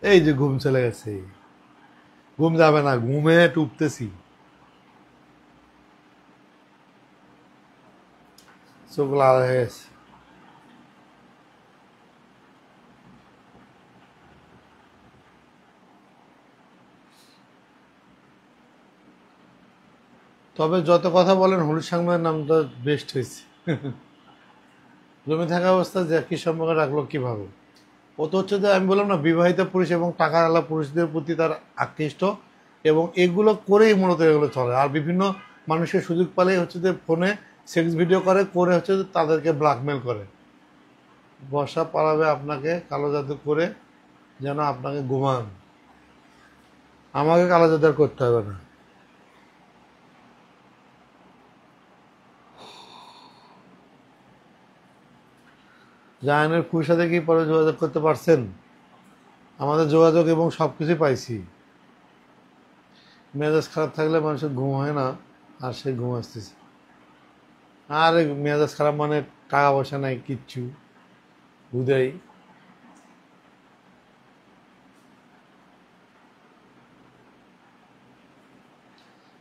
এই যে ঘুম চলে গেছে, ঘুম যাবে না, ঘুমে টুপতেছি, চোখ লাল হয়ে গেছে। তবে যত কথা বলেন হলুদ সাংবাদিক নামটা বেস্ট হয়েছে। জমি থাকা অবস্থা জ্যাকি সম্পর্কে রাখলো কিভাবে? ও তো হচ্ছে যে আমি বললাম না, বিবাহিত পুরুষ এবং টাকাওয়ালা পুরুষদের প্রতি তার আকৃষ্ট, এবং এগুলো করেই মূলত এগুলো চলে। আর বিভিন্ন মানুষের সুযোগ পালেই হচ্ছে যে ফোনে সেক্স ভিডিও করে করে হচ্ছে যে তাদেরকে ব্ল্যাকমেল করে। বর্ষা পালাবে আপনাকে কালো জাদু করে যেন আপনাকে ঘুমান। আমাকে কালো জাদু আর করতে হবে না। জাহানের খুর সাথে কি পরে যোগাযোগ করতে পারছেন? আমাদের যোগাযোগ এবং সব কিছুই পাইছি। মেজাজ খারাপ থাকলে মানুষের ঘুম হয় না, আর সে ঘুম আসতেছে। আর মেজাজ খারাপ মানে টাকা পয়সা নাই কিচ্ছু, হুদাই।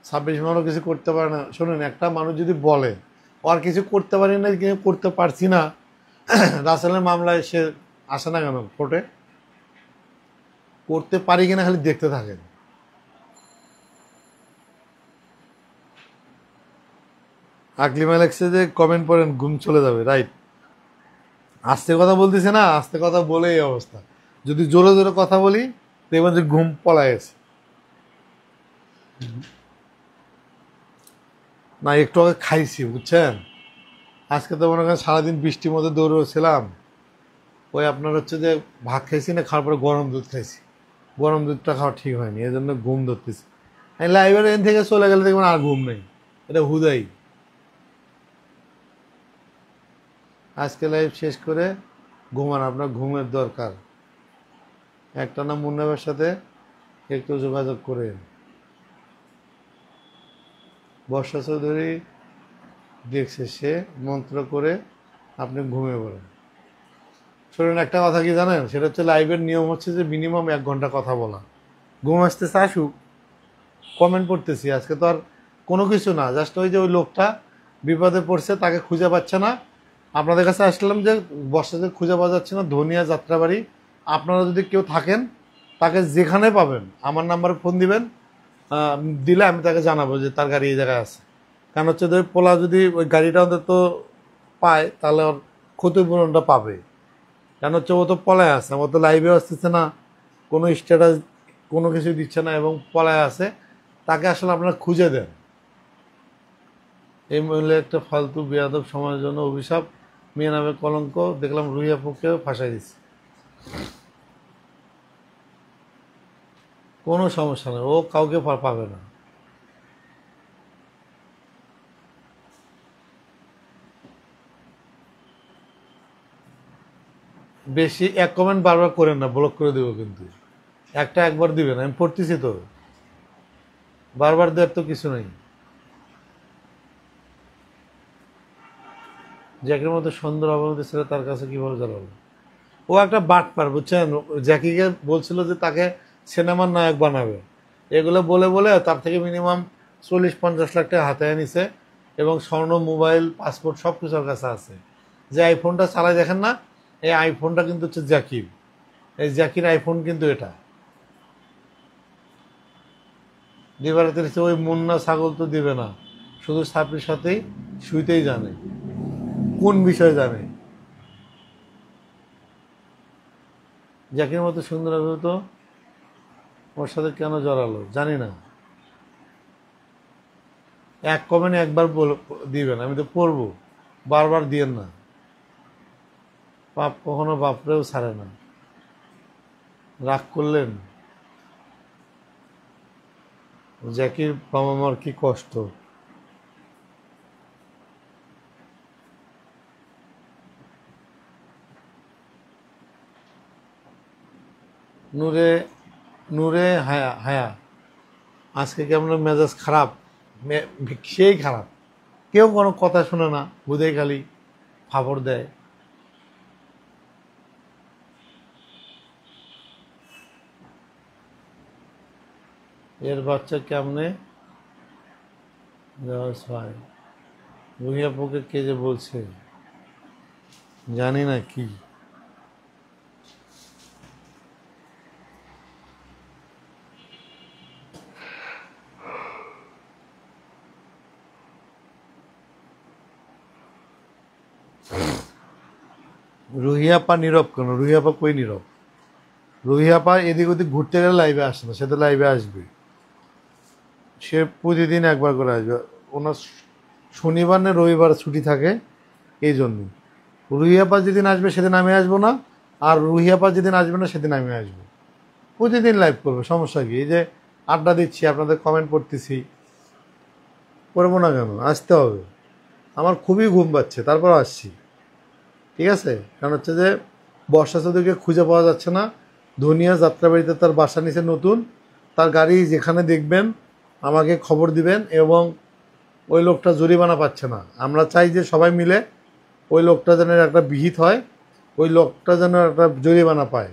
26 মাসও কিছু করতে পারে না। শোনেন, একটা মানুষ যদি বলে আর কিছু করতে পারি না, কিছু করতে পারছি না, রাসেলের মামলায় সে আসে না কেন কোর্টে? করতে পারি কিনা খালি দেখতে থাকেন। আকলিম অ্যালেক্সে যে কমেন্ট পড়েন ঘুম চলে যাবে, রাইট। আস্তে কথা বলতেছে না, আস্তে কথা বলে এই অবস্থা। যদি জোরে জোরে কথা বলি দেখবেন যে ঘুম পলায় গেছে। না, একটু আগে খাইছি বুঝছেন। আজকে তো মনে করেন সারাদিন বৃষ্টির মধ্যে দৌড়েছিলাম। ওই আপনার হচ্ছে যে ভাত খাইছি না, খাওয়ার পরে গরম দুধ খাইছি। গরম দুধটা খাওয়া ঠিক হয়নি, এই জন্য ঘুম ধরতেছি। আমি লাইব্রেরি এন থেকে চলে গেলে দেখবেন আর ঘুম নেই, এটা হুদাই। আজকে লাইভ শেষ করে ঘুমান, আপনার ঘুমের দরকার। একটানা মুন্নাবের সাথে একটু যোগাযোগ করে। বর্ষা চৌধুরী দেখছে, সে মন্ত্র করে আপনি ঘুমিয়ে পড়েন। শুনুন, একটা কথা কি জানেন, সেটা হচ্ছে লাইভের নিয়ম হচ্ছে যে মিনিমাম 1 ঘন্টা কথা বলা। ঘুম আসতেছে আসুক, কমেন্ট পড়তেছি। আজকে তো আর কোনো কিছু না, জাস্ট ওই যে ওই লোকটা বিপদে পড়ছে, তাকে খুঁজে পাচ্ছে না। আপনাদের কাছে আসলাম যে বর্ষাকে খুঁজে পাওয়া যাচ্ছে না, ধনিয়া যাত্রাবাড়ি। আপনারা যদি কেউ থাকেন, তাকে যেখানে পাবেন আমার নাম্বারে ফোন দিবেন, দিলে আমি তাকে জানাবো যে তার গাড়ি এই জায়গায় আছে। কারণ হচ্ছে যে পোলা যদি ওই গাড়িটা অন্তত পায়, তাহলে ওর ক্ষতিপূরণটা পাবে। কারণ হচ্ছে ও তো পলায় আছে, ও তো লাইভে আসতেছে না, কোনো স্ট্যাটাস কোনো কিছু দিচ্ছে না, এবং পলায় আছে। তাকে আসলে আপনারা খুঁজে দেন। এই মহিলা একটা ফালতু বেয়াদব, সমাজের জন্য অভিশাপ, মেয়ে নামে কলঙ্ক। দেখলাম রুহিয়া পক্ষেও ফাঁসাই দিচ্ছে। কোনো সমস্যা নেই, ও কাউকে পাবে না। বেশি এক কমেন্ট বারবার করেন না, ব্লক করে দেবো কিন্তু। একটা একবার দিবেন, আমি পড়তেছি তো, বারবার দেওয়ার তো কিছু নেই। জ্যাকির মতো সুন্দর অবনতি ছিল, তার কাছে কিভাবে জানাবো? ও একটা বাটপার বুঝছেন। জ্যাকিকে বলছিল যে তাকে সিনেমার নায়ক বানাবে, এগুলো বলে বলে তার থেকে মিনিমাম 40-50 লাখ টাকা হাতে নিছে, এবং স্বর্ণ, মোবাইল, পাসপোর্ট সব কিছুর কাছে আছে। যে আইফোনটা চালায় দেখেন না, এই আইফোনটা কিন্তু হচ্ছে জ্যাকির। এই জ্যাকির আইফোন কিন্তু এটা। দিবারাতে ওই মুন্না ছাগল তো দিবে না, শুধু সাপির সাথেই শুইতেই জানে, কোন বিষয় জানে। জ্যাকির মতো সুন্দর হবে তো ওর সাথে কেন জড়ালো জানি না। এক কমেন্ট একবার দিবেন, আমি তো পড়বো, বারবার দিয়েন না। পাপ কখনো বাপরেও ছাড়ে না। রাগ করলেন, জ্যাকির বাবা মার কি কষ্ট। নূরে নূরে হায়া হায়া আজকে কেমন মেজাজ খারাপ, সেই খারাপ। কেউ কোনো কথা শোনে না, হুদে খালি ফাপড় দেয়। এর বাচ্চা কেমনে রুহিয়াপুকে কে যে বলছে জানি না কি। রুহিয়াপা নীরব কেন? রুহিয়াপা কই নীরব? রুহিয়াপা এদিক ওদিক ঘুরতে গেলে লাইভে আসে না, সে তো লাইভে আসবে। সে প্রতিদিন একবার করে আসবে। ওনার শনিবার না রবিবার ছুটি থাকে, এই জন্যই। রুহিয়াপা যেদিন আসবে সেদিন আমি আসবো না, আর রুহিয়াপা যেদিন আসবে না সেদিন আমি আসবো। প্রতিদিন লাইভ করবো, সমস্যা কি? এই যে আড্ডা দিচ্ছি, আপনাদের কমেন্ট পড়তেছি, করবো না কেন? আসতে হবে। আমার খুবই ঘুম পাচ্ছে, তারপর আসছি, ঠিক আছে? কারণ হচ্ছে যে বর্ষা চৌধুরীকে খুঁজে পাওয়া যাচ্ছে না। ধনিয়া যাত্রাবাড়িতে তার বাসা নিচে নতুন, তার গাড়ি যেখানে দেখবেন আমাকে খবর দিবেন, এবং ওই লোকটা জরিমানা পাচ্ছে না। আমরা চাই যে সবাই মিলে ওই লোকটা যেন একটা বিহিত হয়, ওই লোকটা যেন একটা জরিমানা পায়।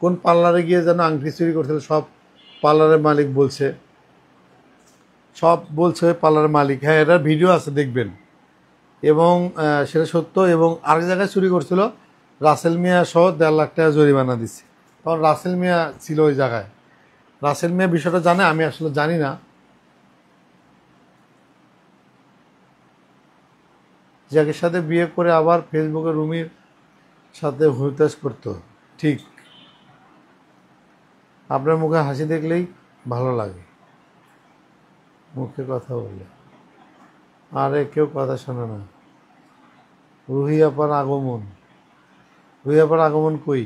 কোন পার্লারে গিয়ে যেন আংটি চুরি করছিল, সব পার্লারের মালিক বলছে, সব বলছে পার্লারের মালিক। হ্যাঁ, এটার ভিডিও আছে, দেখবেন। এবং সেটা সত্য। এবং আরেক জায়গায় চুরি করছিল, রাসেল মিয়া সহ 1.5 লাখ টাকা জরিমানা দিচ্ছে। কারণ রাসেল মিয়া ছিল ওই জায়গায়। রাসেল মিয়া বিষয়টা জানে, আমি আসলে জানি না। জ্যাকের সাথে বিয়ে করে আবার ফেসবুকে রুমির সাথে হুতাশ করতো, ঠিক। আপনার মুখে হাসি দেখলেই ভালো লাগে, মুখে কথা বললে। আরে কেউ কথা শোনে না। রুহি আপার আগমন, রুহি আপার আগমন কই?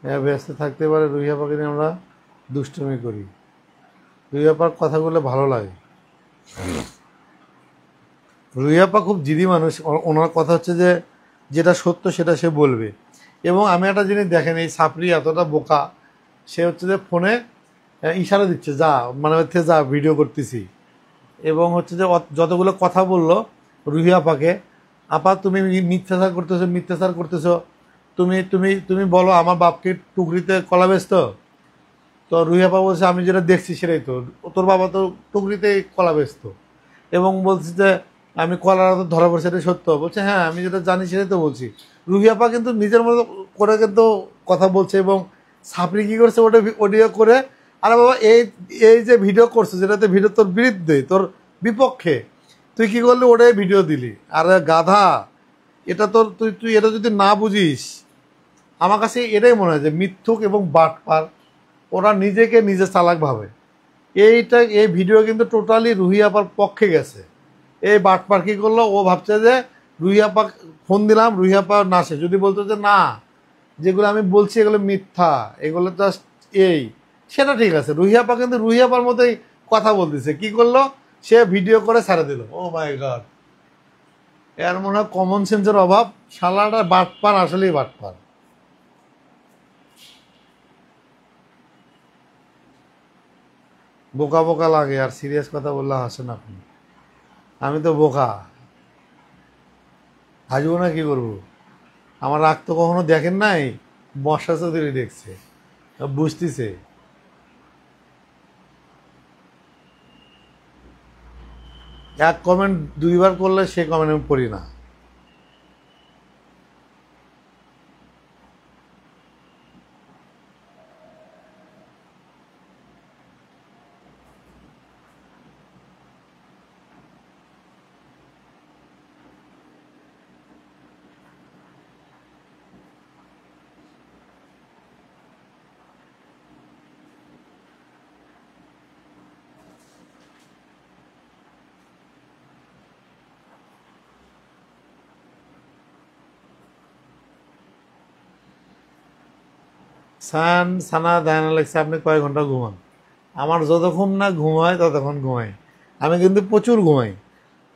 হ্যাঁ, ব্যস্ত থাকতে পারে। রুহি আপাকে নিয়ে আমরা দুষ্টুমি করি। রুহি আপার কথাগুলো ভালো লাগে। রুহি আপা খুব জিদি মানুষ। ওনার কথা হচ্ছে যে যেটা সত্য সেটা সে বলবে। এবং আমি একটা জিনিস দেখেন, এই সাপড়ি এতটা বোকা, সে হচ্ছে যে ফোনে ইশারা দিচ্ছে, যা মানে হচ্ছে যা ভিডিও করতেছি। এবং হচ্ছে যে যতগুলো কথা বললো রুহি আপাকে, আপা তুমি মিথ্যাচার করতেছো, মিথ্যাচার করতেছো, তুমি তুমি তুমি বলো আমার বাপকে টুকরিতে কলা বেচত। তো রুহি আপা বলছে আমি যেটা দেখছি সেটাই তো, তোর বাবা তো টুকরিতে কলা বেচত। এবং বলছে যে আমি কলার তো ধরা পড়ছে, এটা সত্য। বলছে হ্যাঁ, আমি যেটা জানি সেটাই তো বলছি। রুহি আপা কিন্তু নিজের মতো করে কিন্তু কথা বলছে। এবং সাপড়ি কী করছে, ওটা অডিও করে, আরে বাবা এই এই যে ভিডিও করছে, যেটাতে ভিডিও তোর বিরুদ্ধে, তোর বিপক্ষে, তুই কি করলি? ওটাই ভিডিও দিলি। আরে গাধা, এটা তোর তুই তুই এটা যদি না বুঝিস, আমার কাছে এটাই মনে হয় যে মিথ্যুক এবং বাটপার, ওরা নিজেকে নিজে চালাক ভাবে। এই ভিডিও কিন্তু টোটালি রুহি আপার পক্ষে গেছে। এই বাটপার কী করলো, ও ভাবছে যে রুহি আপা ফোন দিলাম, রুহি আপা নাসে যদি বলতো যে না, যেগুলো আমি বলছি এগুলো মিথ্যা, এগুলো জাস্ট এই, সেটা ঠিক আছে। রুহি আপা কিন্তু রুহি আপার মতোই কথা বলতেছে। কি করলো, সে ভিডিও করে ছেড়ে দিল। ও মাই গড, এর মনে হয় কমন সেন্সের অভাব। শালাটা বাটপার, আসলেই বাটপার। বোকা বোকা লাগে, আর সিরিয়াস কথা বললে হাসেন আপনি। আমি তো বোকা, হাসবো না কি করবো? আমার রাগ তো কখনো দেখেন নাই, বর্ষা চৌধুরী দেখছে, বুঝতেছে। এক কমেন্ট 2বার করলে সে কমেন্ট আমি পড়ি না। সানা দায়না লাগছে আপনি কয়েক ঘন্টা ঘুমান। আমার যতক্ষণ না ঘুম হয় ততক্ষণ ঘুমাই। আমি কিন্তু প্রচুর ঘুমাই।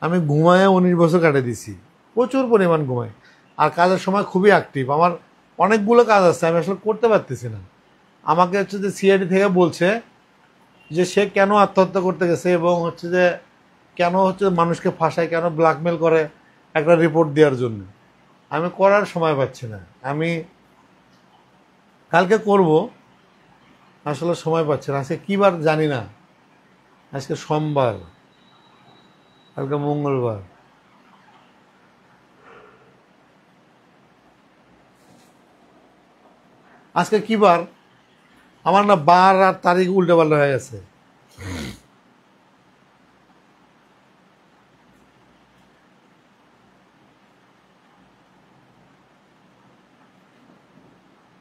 আমি ঘুমায় 19 বছর কাটিয়ে দিছি, প্রচুর পরিমাণ ঘুমাই। আর কাজের সময় খুবই অ্যাক্টিভ। আমার অনেকগুলো কাজ আছে, আমি আসলে করতে পারতেছি না। আমাকে হচ্ছে যে সিআইডি থেকে বলছে যে সে কেন আত্মহত্যা করতে গেছে এবং হচ্ছে যে কেন হচ্ছে মানুষকে ফাঁসায়, কেন ব্ল্যাকমেল করে, একটা রিপোর্ট দেওয়ার জন্য। আমি করার সময় পাচ্ছি না। আমি কালকে করব, আসলে সময় পাচ্ছি না। আজকে কী বার জানি না, আজকে সোমবার, কালকে মঙ্গলবার। আজকে কী বার আমার না বার আর তারিখ উল্টে পাল্টা হয়ে গেছে।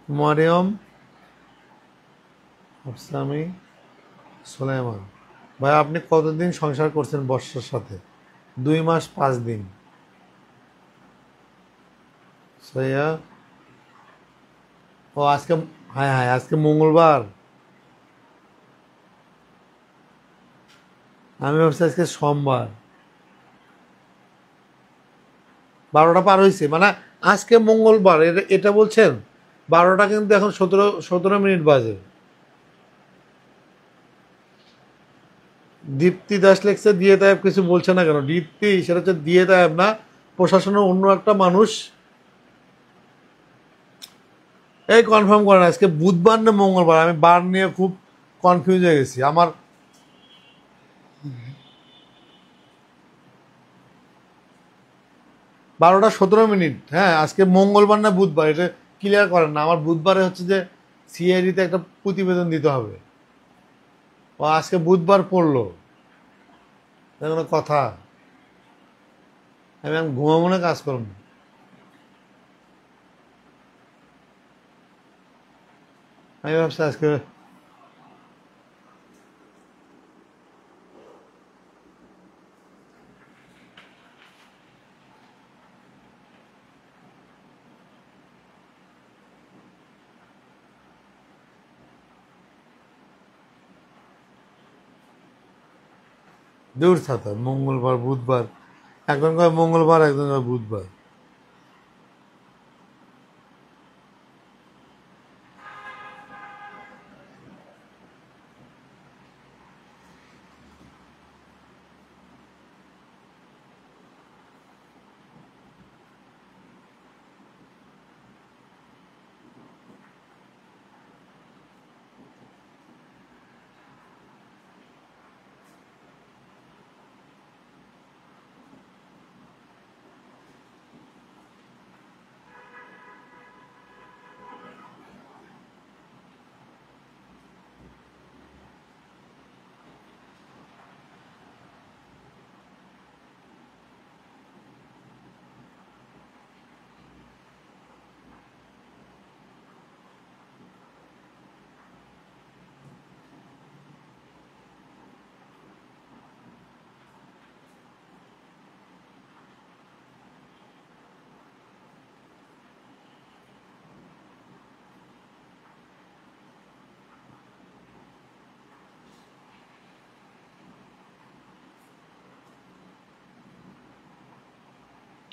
মরিয়ম আফসামি সুলাইমান। ভাই আপনি কতদিন সংসার করছেন বর্ষার সাথে? 2 মাস 5 দিন। সৈয়া ও আজকে, হ্যাঁ হ্যাঁ আজকে মঙ্গলবার। আমি ভাবছি আজকে সোমবার। 12টা পার হয়েছে, মানে আজকে মঙ্গলবার, এটা বলছেন? 12টা কিন্তু এখন 17 মিনিট বাজে। দীপ্তি দাস লেখছে দিয়ে তায়েব কিছু বলছে না কেন? দীপ্তি সেটা হচ্ছে দিয়ে তায়েব না, প্রশাসনের অন্য একটা মানুষ। এই কনফার্ম করেন আজকে বুধবার না মঙ্গলবার? আমি বার নিয়ে খুব কনফিউজ হয়ে গেছি। আমার 12টা 17 মিনিট। হ্যাঁ আজকে মঙ্গলবার না বুধবার এটা ক্লিয়ার করেন না। আমার বুধবারে হচ্ছে যে সিআইডিতে একটা প্রতিবেদন দিতে হবে। ও আজকে বুধবার পড়লো, এটা কোনো কথা? আমি ঘুমাবো না, কাজ করবো। আমি ভাবছি আজকে দূর থাকতে মঙ্গলবার বুধবার, একজন কয় মঙ্গলবার একজন কয় বুধবার।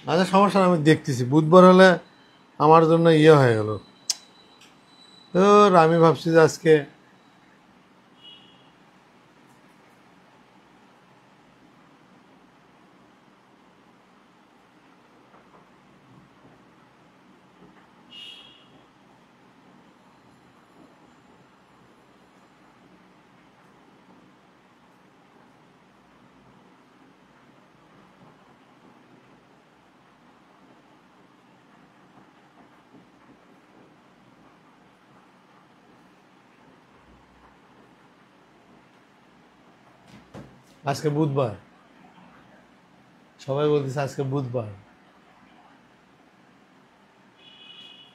আচ্ছা সমস্যা না, আমি দেখতেছি। বুধবার হলে আমার জন্য ইয়ে হয়ে গেল। আমি ভাবছি যে আজকে আজকে বুধবার, সবাই বলতেছে আজকে বুধবার।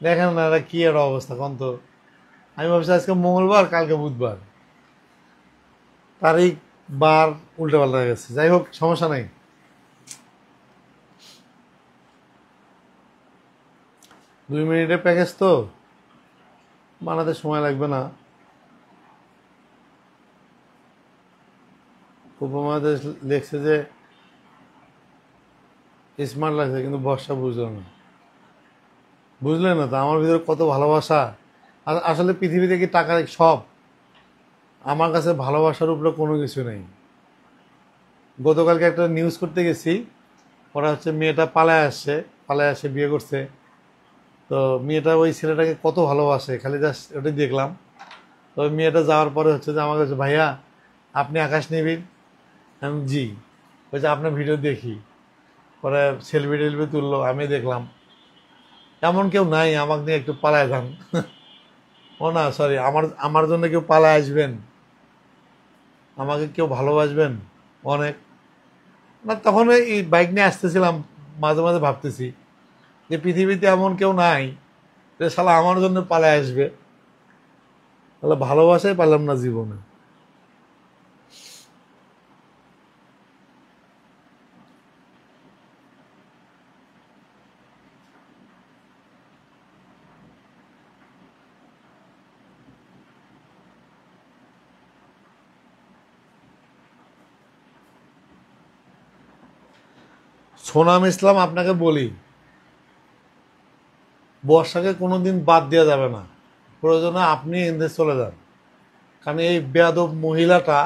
দেখেন না এটা কি একটা অবস্থা কোন তো। আমি ভাবছি আজকে মঙ্গলবার কালকে বুধবার, তারিখ বার উল্টে পাল্টা হয়ে গেছে। যাই হোক সমস্যা নাই। 2 মিনিটের প্যাকেজ তো, বানাতে সময় লাগবে না। উপমহাদেশ লিখছে যে স্মার্ট লাগছে, কিন্তু বর্ষা বুঝলো না। বুঝলে না তো আমার ভিতরে কত ভালোবাসা। আসলে পৃথিবীতে কি টাকা সব? আমার কাছে ভালোবাসার উপরে কোনো কিছু নেই। গতকালকে একটা নিউজ করতে গেছি, ওরা হচ্ছে মেয়েটা পালায় আসে বিয়ে করছে। তো মেয়েটা ওই ছেলেটাকে কত ভালোবাসে, খালি জাস্ট ওটাই দেখলাম। তো ওই মেয়েটা যাওয়ার পরে হচ্ছে যে আমাকে বলছে, ভাইয়া আপনি আকাশ নিবিন? আমি জি। বলছে আপনার ভিডিও দেখি। পরে সেলফি টেলফি তুললো, আমি দেখলাম। এমন কেউ নাই আমাকে নিয়ে একটু পালায় যান। ও না, সরি, আমার আমার জন্য কেউ পালায় আসবেন, আমাকে কেউ ভালোবাসবেন অনেক না। তখন এই বাইক নিয়ে আসতেছিলাম, মাঝে মাঝে ভাবতেছি যে পৃথিবীতে এমন কেউ নাই যে শালা আমার জন্য পালায় আসবে। তাহলে ভালোবাসাই পারলাম না জীবনে। সোনাম ইসলাম, আপনাকে বলি, বর্ষাকে কোনোদিন বাদ দেওয়া যাবে না। প্রয়োজনে আপনি এনদেশ চলে যান। কারণ এই বেয়াদব মহিলাটা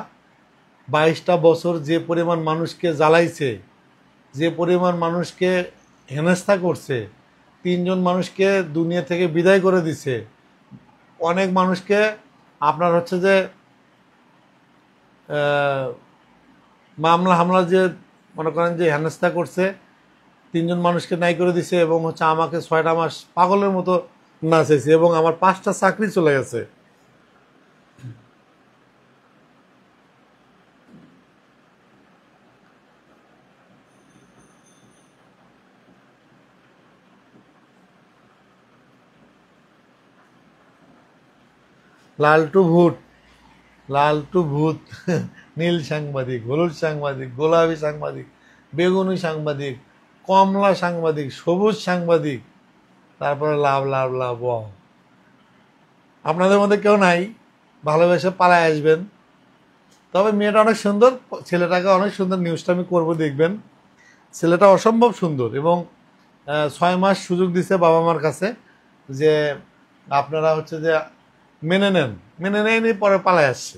22টা বছর যে পরিমাণ মানুষকে জ্বালাইছে, যে পরিমাণ মানুষকে হেনস্থা করছে, 3জন মানুষকে দুনিয়া থেকে বিদায় করে দিছে, অনেক মানুষকে আপনার হচ্ছে যে মামলা হামলা যে মনে করেন যে হেনস্থা করছে, 3জন মানুষকে নাই করে দিছে, এবং হচ্ছে আমাকে 6টা মাস পাগলের মতো নাচেছে, এবং আমার 5টা চাকরি চলে গেছে। লালটু ভূত নীল সাংবাদিক, হলুদ সাংবাদিক, গোলাপি সাংবাদিক, বেগুনি সাংবাদিক, কমলা সাংবাদিক, সবুজ সাংবাদিক, তারপরে লাভ লাভ লাভ। ওয়াও, আপনাদের মধ্যে কেউ নাই, ভালোবেসে পালায় আসবেন। তবে মেয়েটা অনেক সুন্দর, ছেলেটাকে অনেক সুন্দর। নিউজটা আমি করবো, দেখবেন। ছেলেটা অসম্ভব সুন্দর, এবং 6 মাস সুযোগ দিছে বাবা মার কাছে যে আপনারা হচ্ছে যে মেনে নেয়নি, পরে পালায় আসছে।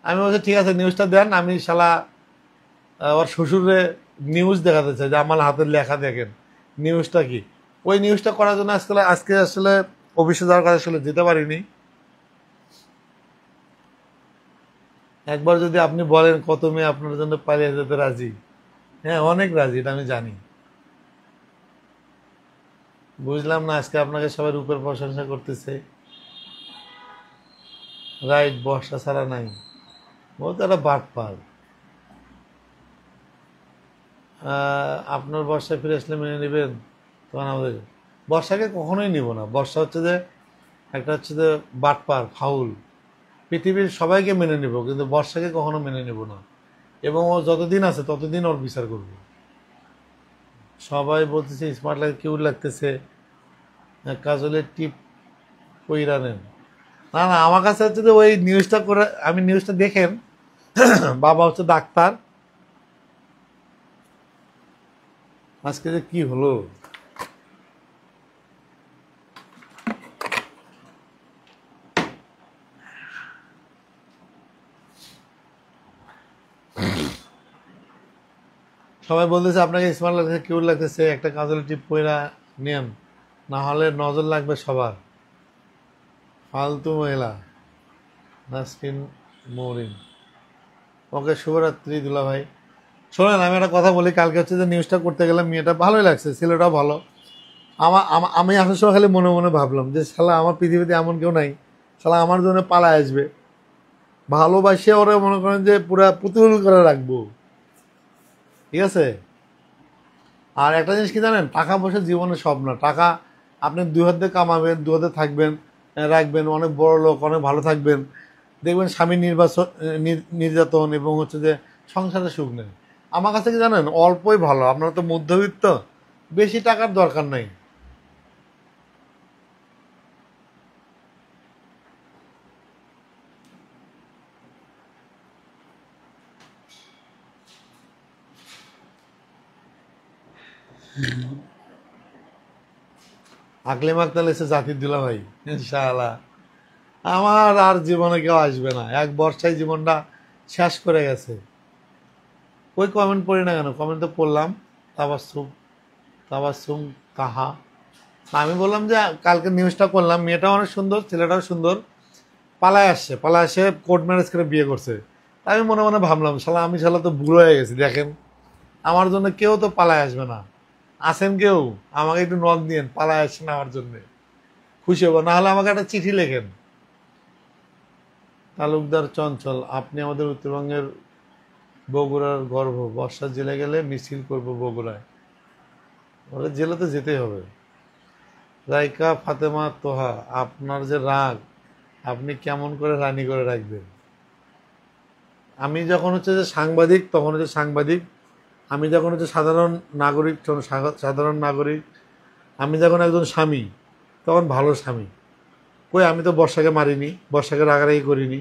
আমি বলছি ঠিক আছে, নিউজটা দেন। আমি শালা ওর শ্বশুরে নিউজ দেখাতে চাই যে আমার হাতের লেখা দেখেন নিউজটা কি। ওই নিউজটা করার জন্য আজকে আসলে অফিসে যাওয়ার কাছে আসলে যেতে পারিনি। একবার যদি আপনি বলেন কত মেয়ে আপনার জন্য পালিয়ে যেতে রাজি। হ্যাঁ, অনেক রাজি, এটা আমি জানি। বুঝলাম না আজকে আপনাকে সবাই রূপের প্রশংসা করতেছে। রাইট, বর্ষা ছাড়া নাই, ও তো একটা বাটপার। আপনার বর্ষায় ফিরে আসলে মেনে নেবেন? তখন আমাদের বর্ষাকে কখনোই নিব না। বর্ষা হচ্ছে যে একটা হচ্ছে যে বাটপার, ফাউল। পৃথিবীর সবাইকে মেনে নেব, কিন্তু বর্ষাকে কখনো মেনে নেব না। এবং ও যতদিন আছে ততদিন ওর বিচার করব। সবাই বলতেছে স্মার্ট লাগে, কিউট লাগতেছে, কাজলের টিপ কইরা নেন। না না, আমার কাছে হচ্ছে যে ওই নিউজটা করে, আমি নিউজটা দেখেন, বাবা হচ্ছে ডাক্তার। আজকে যে কি হলো, সবাই বলতেছে আপনাকে স্মার্ট লাগতেছে, কিউট লাগতেছে, একটা কাজলের টিপ পয়রা নেন, না হলে নজর লাগবে সবার। ফালতু মহিলা। নাসরিন মৌরিন, ওকে শুভরাত্রি দুলা ভাই। শোনেন, আমি একটা কথা বলি। কালকে হচ্ছে যে নিউজটা করতে গেলাম, মেয়েটা ভালোই লাগছে, ছেলেটাও ভালো। আমি আসার সময় খালি মনে মনে ভাবলাম যে শালা আমার পৃথিবীতে এমন কেউ নাই, শালা আমার জন্য পালায় আসবে। ভালোবাসে ওরা মনে করেন যে পুরা পুতুল করে রাখবো, ঠিক আছে। আর একটা জিনিস কি জানেন, টাকা পয়সা জীবনে সব না। টাকা আপনি 2 হাতে কামাবেন, 2 হাতে থাকবেন, রাখবেন, অনেক বড় লোক, অনেক ভালো থাকবেন, দেখবেন স্বামী নির্যাতন এবং হচ্ছে যে সংসারে সুখ নেই। আমার কাছে কি জানেন, অল্পই ভালো। আপনারা তো মধ্যবিত্ত, বেশি টাকার দরকার নাই। আকলিম আক্তার এসে জাতির দিলা ভাই ইনশাআল্লাহ। আমার আর জীবনে কেউ আসবে না, এক বর্ষায় জীবনটা শেষ করে গেছে। ওই কমেন্ট পড়ি না কেন, কমেন্ট তো পড়লাম। তাবাসসুম তাবাসসুম তাহা। আমি বললাম যে কালকে নিউজটা করলাম, মেয়েটাও অনেক সুন্দর, ছেলেটাও সুন্দর, পালায় আসছে, পালায় আসে কোর্ট ম্যারেজ করে বিয়ে করছে। আমি মনে মনে ভাবলাম শালা আমি শালা তো বুড়ো হয়ে গেছি, দেখেন আমার জন্য কেউ তো পালায় আসবে না। আসেন কেউ আমাকে একটু নক দিয়েন, পালায় আসছেন আমার জন্য, খুশি হবো। না হলে আমাকে একটা চিঠি লেখেন। তালুকদার চঞ্চল, আপনি আমাদের উত্তরবঙ্গের বগুড়ার গর্ব, বর্ষা জেলে গেলে মিছিল করব বগুড়ায়। ওরা জেলে তো যেতেই হবে। রাইকা ফাতেমা তোহা, আপনার যে রাগ আপনি কেমন করে রানী করে রাখবেন? আমি যখন হচ্ছে যে সাংবাদিক তখন হচ্ছে সাংবাদিক, আমি যখন হচ্ছে সাধারণ নাগরিক সাধারণ নাগরিক, আমি যখন একজন স্বামী তখন ভালো স্বামী। কই আমি তো বর্ষাকে মারিনি, বর্ষাকে রাগারাগি করিনি,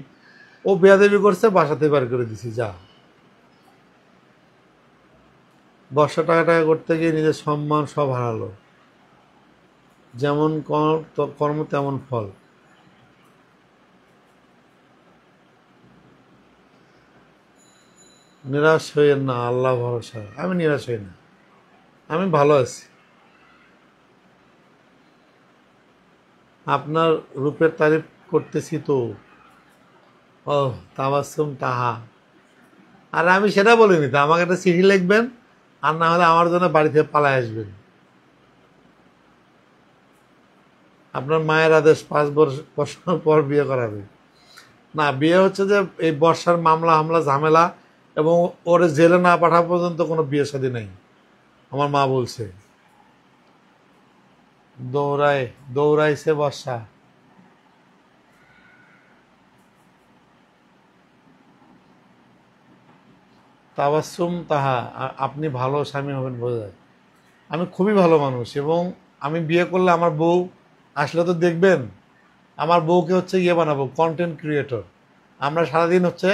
ও বেয়াদবি করছে বাসাতে বার করে দিছি যা। বর্ষা টাকা টাকা করতে গিয়ে নিজের সম্মান সব হারালো। যেমন কর্ম তেমন ফল। নিরাশ হইয়েন না, আল্লাহ ভরসা। আমি নিরাশ হই না, আমি ভালো আছি। আপনার রূপের তারিফ করতেছি তো। ও তাবাসসুম তাহা। আর আমি সেটা বলিনি তো, আমাকে একটা চিঠি লিখবেন, আর না হলে আমার জন্য বাড়ি থেকে পালায় আসবেন। আপনার মায়ের আদেশ 5 বছর পর বিয়ে করাবে। না, বিয়ে হচ্ছে যে এই বর্ষার মামলা হামলা ঝামেলা এবং ওরে জেলে না পাঠা পর্যন্ত কোনো বিয়ে শাদী নেই, আমার মা বলছে। দৌড়াইছে বর্ষা। তাবাসসুম তাহা, আপনি ভালো স্বামী হবেন বোঝা যায়। আমি খুবই ভালো মানুষ, এবং আমি বিয়ে করলে আমার বউ আসলে তো দেখবেন, আমার বউকে হচ্ছে ইয়ে বানাবো, কন্টেন্ট ক্রিয়েটর। আমরা সারাদিন হচ্ছে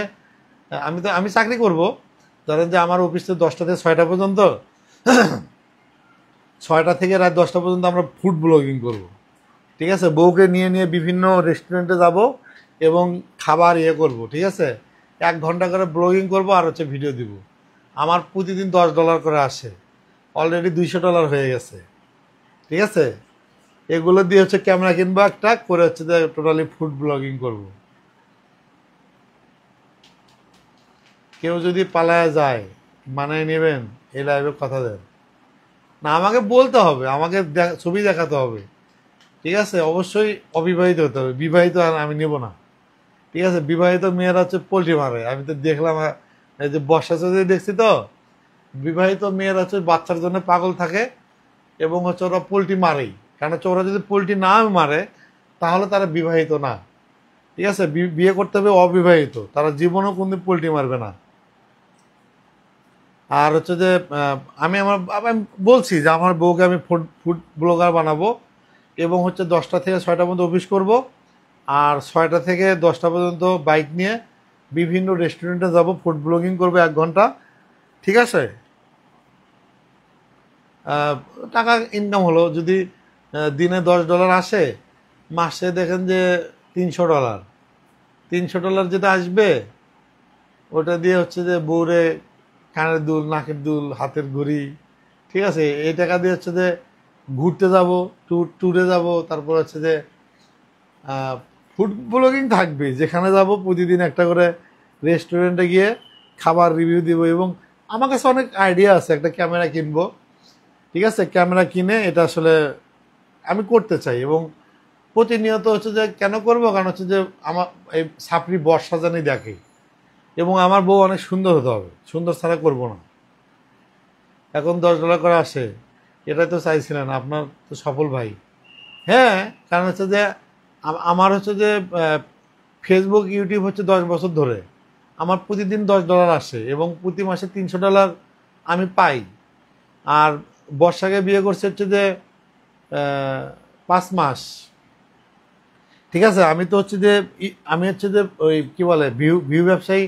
আমি চাকরি করব, ধরেন যে আমার অফিস তো 10টা থেকে 6টা পর্যন্ত, 6টা থেকে রাত 10টা পর্যন্ত আমরা ফুড ব্লগিং করব। ঠিক আছে, বউকে নিয়ে নিয়ে বিভিন্ন রেস্টুরেন্টে যাব এবং খাবার ইয়ে করব। ঠিক আছে, 1 ঘন্টা করে ব্লগিং করব আর হচ্ছে ভিডিও দিব। আমার প্রতিদিন $10 করে আসে, অলরেডি $200 হয়ে গেছে। ঠিক আছে, এগুলো দিয়ে হচ্ছে ক্যামেরা কিনবো একটা করে, হচ্ছে যে টোটালি ফুড ব্লগিং করব। কেউ যদি পালায় যায় মানায় নেবেন, এই লাইভে কথা দেন না। আমাকে বলতে হবে, আমাকে ছবি দেখাতে হবে। ঠিক আছে, অবশ্যই অবিবাহিত হতে হবে, বিবাহিত আর আমি নেব না। ঠিক আছে, বিবাহিত মেয়েরা হচ্ছে পোল্ট্রি মারে, আমি তো দেখলাম এই যে বর্ষা চৌধুরী দেখছি তো, বিবাহিত মেয়েরা হচ্ছে বাচ্চার জন্য পাগল থাকে এবং হচ্ছে ওরা পোল্ট্রি মারেই। কারণ হচ্ছে ওরা যদি পোল্ট্রি না মারে তাহলে তারা বিবাহিত না। ঠিক আছে, বিয়ে করতে হবে অবিবাহিত, তারা জীবনেও কোনদিন পোল্ট্রি মারবে না। আর হচ্ছে যে আমি বলছি যে আমার বউকে আমি ফুড ব্লগার বানাবো, এবং হচ্ছে 10টা থেকে 6টা পর্যন্ত অফিস করব, আর 6টা থেকে 10টা পর্যন্ত বাইক নিয়ে বিভিন্ন রেস্টুরেন্টে যাব, ফুড ব্লগিং করবো 1 ঘন্টা। ঠিক আছে, টাকা ইনকাম হলো। যদি দিনে $10 আসে, মাসে দেখেন যে $300, $300 যেটা আসবে ওটা দিয়ে হচ্ছে যে বউরে কানের দুল, নাকের দুল, হাতের ঘড়ি, ঠিক আছে, এই টাকা দিয়ে হচ্ছে যে ঘুরতে যাব, ট্যুরে যাব। তারপর হচ্ছে যে ফুড ব্লগিং থাকবে, যেখানে যাব প্রতিদিন একটা করে রেস্টুরেন্টে গিয়ে খাবার রিভিউ দিব। এবং আমার কাছে অনেক আইডিয়া আছে, একটা ক্যামেরা কিনবো। ঠিক আছে, ক্যামেরা কিনে এটা আসলে আমি করতে চাই, এবং প্রতিনিয়ত হচ্ছে যে কেন করবো, কারণ হচ্ছে যে আমার এই সাপড়ি বর্ষা জানি দেখে, এবং আমার বউ অনেক সুন্দর হতে হবে, সুন্দর ছাড়া করবো না। এখন $10 করে আসে, এটাই তো চাইছিলেন, আপনার তো সফল ভাই। হ্যাঁ, কারণ হচ্ছে যে আমার হচ্ছে যে ফেসবুক ইউটিউব হচ্ছে 10 বছর ধরে আমার প্রতিদিন $10 আসে, এবং প্রতি মাসে $300 আমি পাই। আর বর্ষাকে বিয়ে করছে হচ্ছে যে 5 মাস। ঠিক আছে, আমি তো হচ্ছে যে আমি হচ্ছে যে ওই কি বলে ভিউ ব্যবসায়ী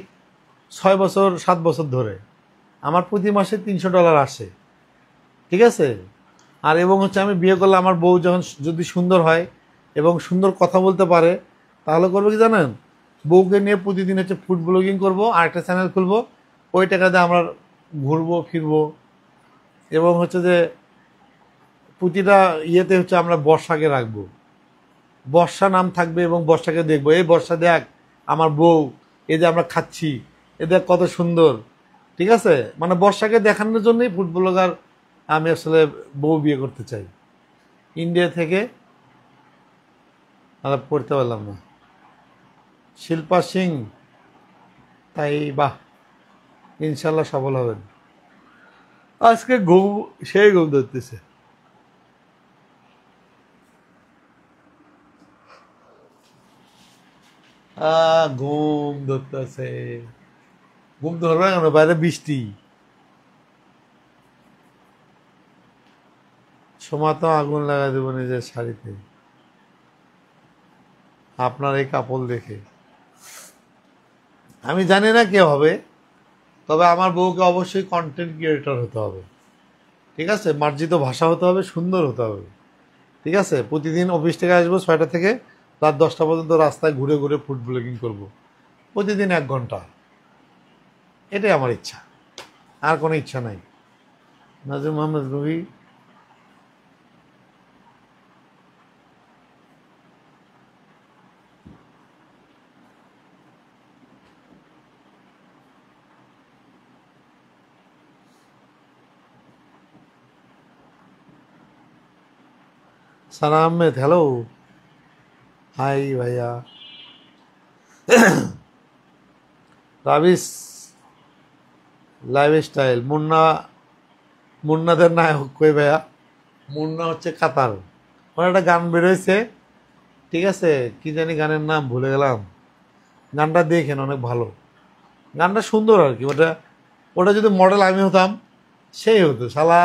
6 বছর 7 বছর ধরে, আমার প্রতি মাসে $300 আসে। ঠিক আছে, আর এবং হচ্ছে আমি বিয়ে করলে আমার বউ যখন যদি সুন্দর হয় এবং সুন্দর কথা বলতে পারে, তাহলে করবো কি জানেন, বউকে নিয়ে প্রতিদিন হচ্ছে ফুড ব্লগিং করবো, আর একটা চ্যানেল খুলবো, ওই টাকা দিয়ে আমরা ঘুরবো ফিরবো, এবং হচ্ছে যে প্রতিটা ইয়েতে হচ্ছে আমরা বর্ষাকে রাখবো, বর্ষা নাম থাকবে এবং বর্ষাকে দেখবো, এই বর্ষা দেখ আমার বউ, এই যে আমরা খাচ্ছি, এ দেখ কত সুন্দর। ঠিক আছে, মানে বর্ষাকে দেখানোর জন্যই ফুড ব্লগার আমি আসলে বউ বিয়ে করতে চাই। ইন্ডিয়া থেকে পড়তে পারলাম না। শিল্পা সিং, তাই বাহ, ইনশাল্লাহ সফল হবেন। আজকে ঘুম, সেই ঘুম ধরতেছে। ঘুম ধরতেছে, ঘুম ধরবে কেন, বাইরে বৃষ্টি। সোমা তো আগুন লাগাই দেবো নিজের শাড়িতে আপনার এই কাপড় দেখে। আমি জানি না কে হবে, তবে আমার বউকে অবশ্যই কন্টেন্ট ক্রিয়েটর হতে হবে। ঠিক আছে, মার্জিত ভাষা হতে হবে, সুন্দর হতে হবে। ঠিক আছে, প্রতিদিন অফিস থেকে আসবো 6টা থেকে রাত 10টা পর্যন্ত রাস্তায় ঘুরে ঘুরে ফুড ব্লগিং করবো, প্রতিদিন 1 ঘন্টা। এটাই আমার ইচ্ছা, আর কোনো ইচ্ছা নাই। নাজিম মোহাম্মদ রুহি, সানা আহমেদ, হ্যালো, হাই ভাইয়া। রাবিস লাইফস্টাইল, মুন্না, মুন্নাদের নায়ক কই ভাইয়া? মুন্না হচ্ছে কাতার, ওর একটা গান বেরোয়ছে। ঠিক আছে, কি জানি গানের নাম ভুলে গেলাম, গানটা দেখেন, অনেক ভালো, গানটা সুন্দর আর কি। ওটা ওটা যদি মডেল আমি হতাম, সেই হতো শালা।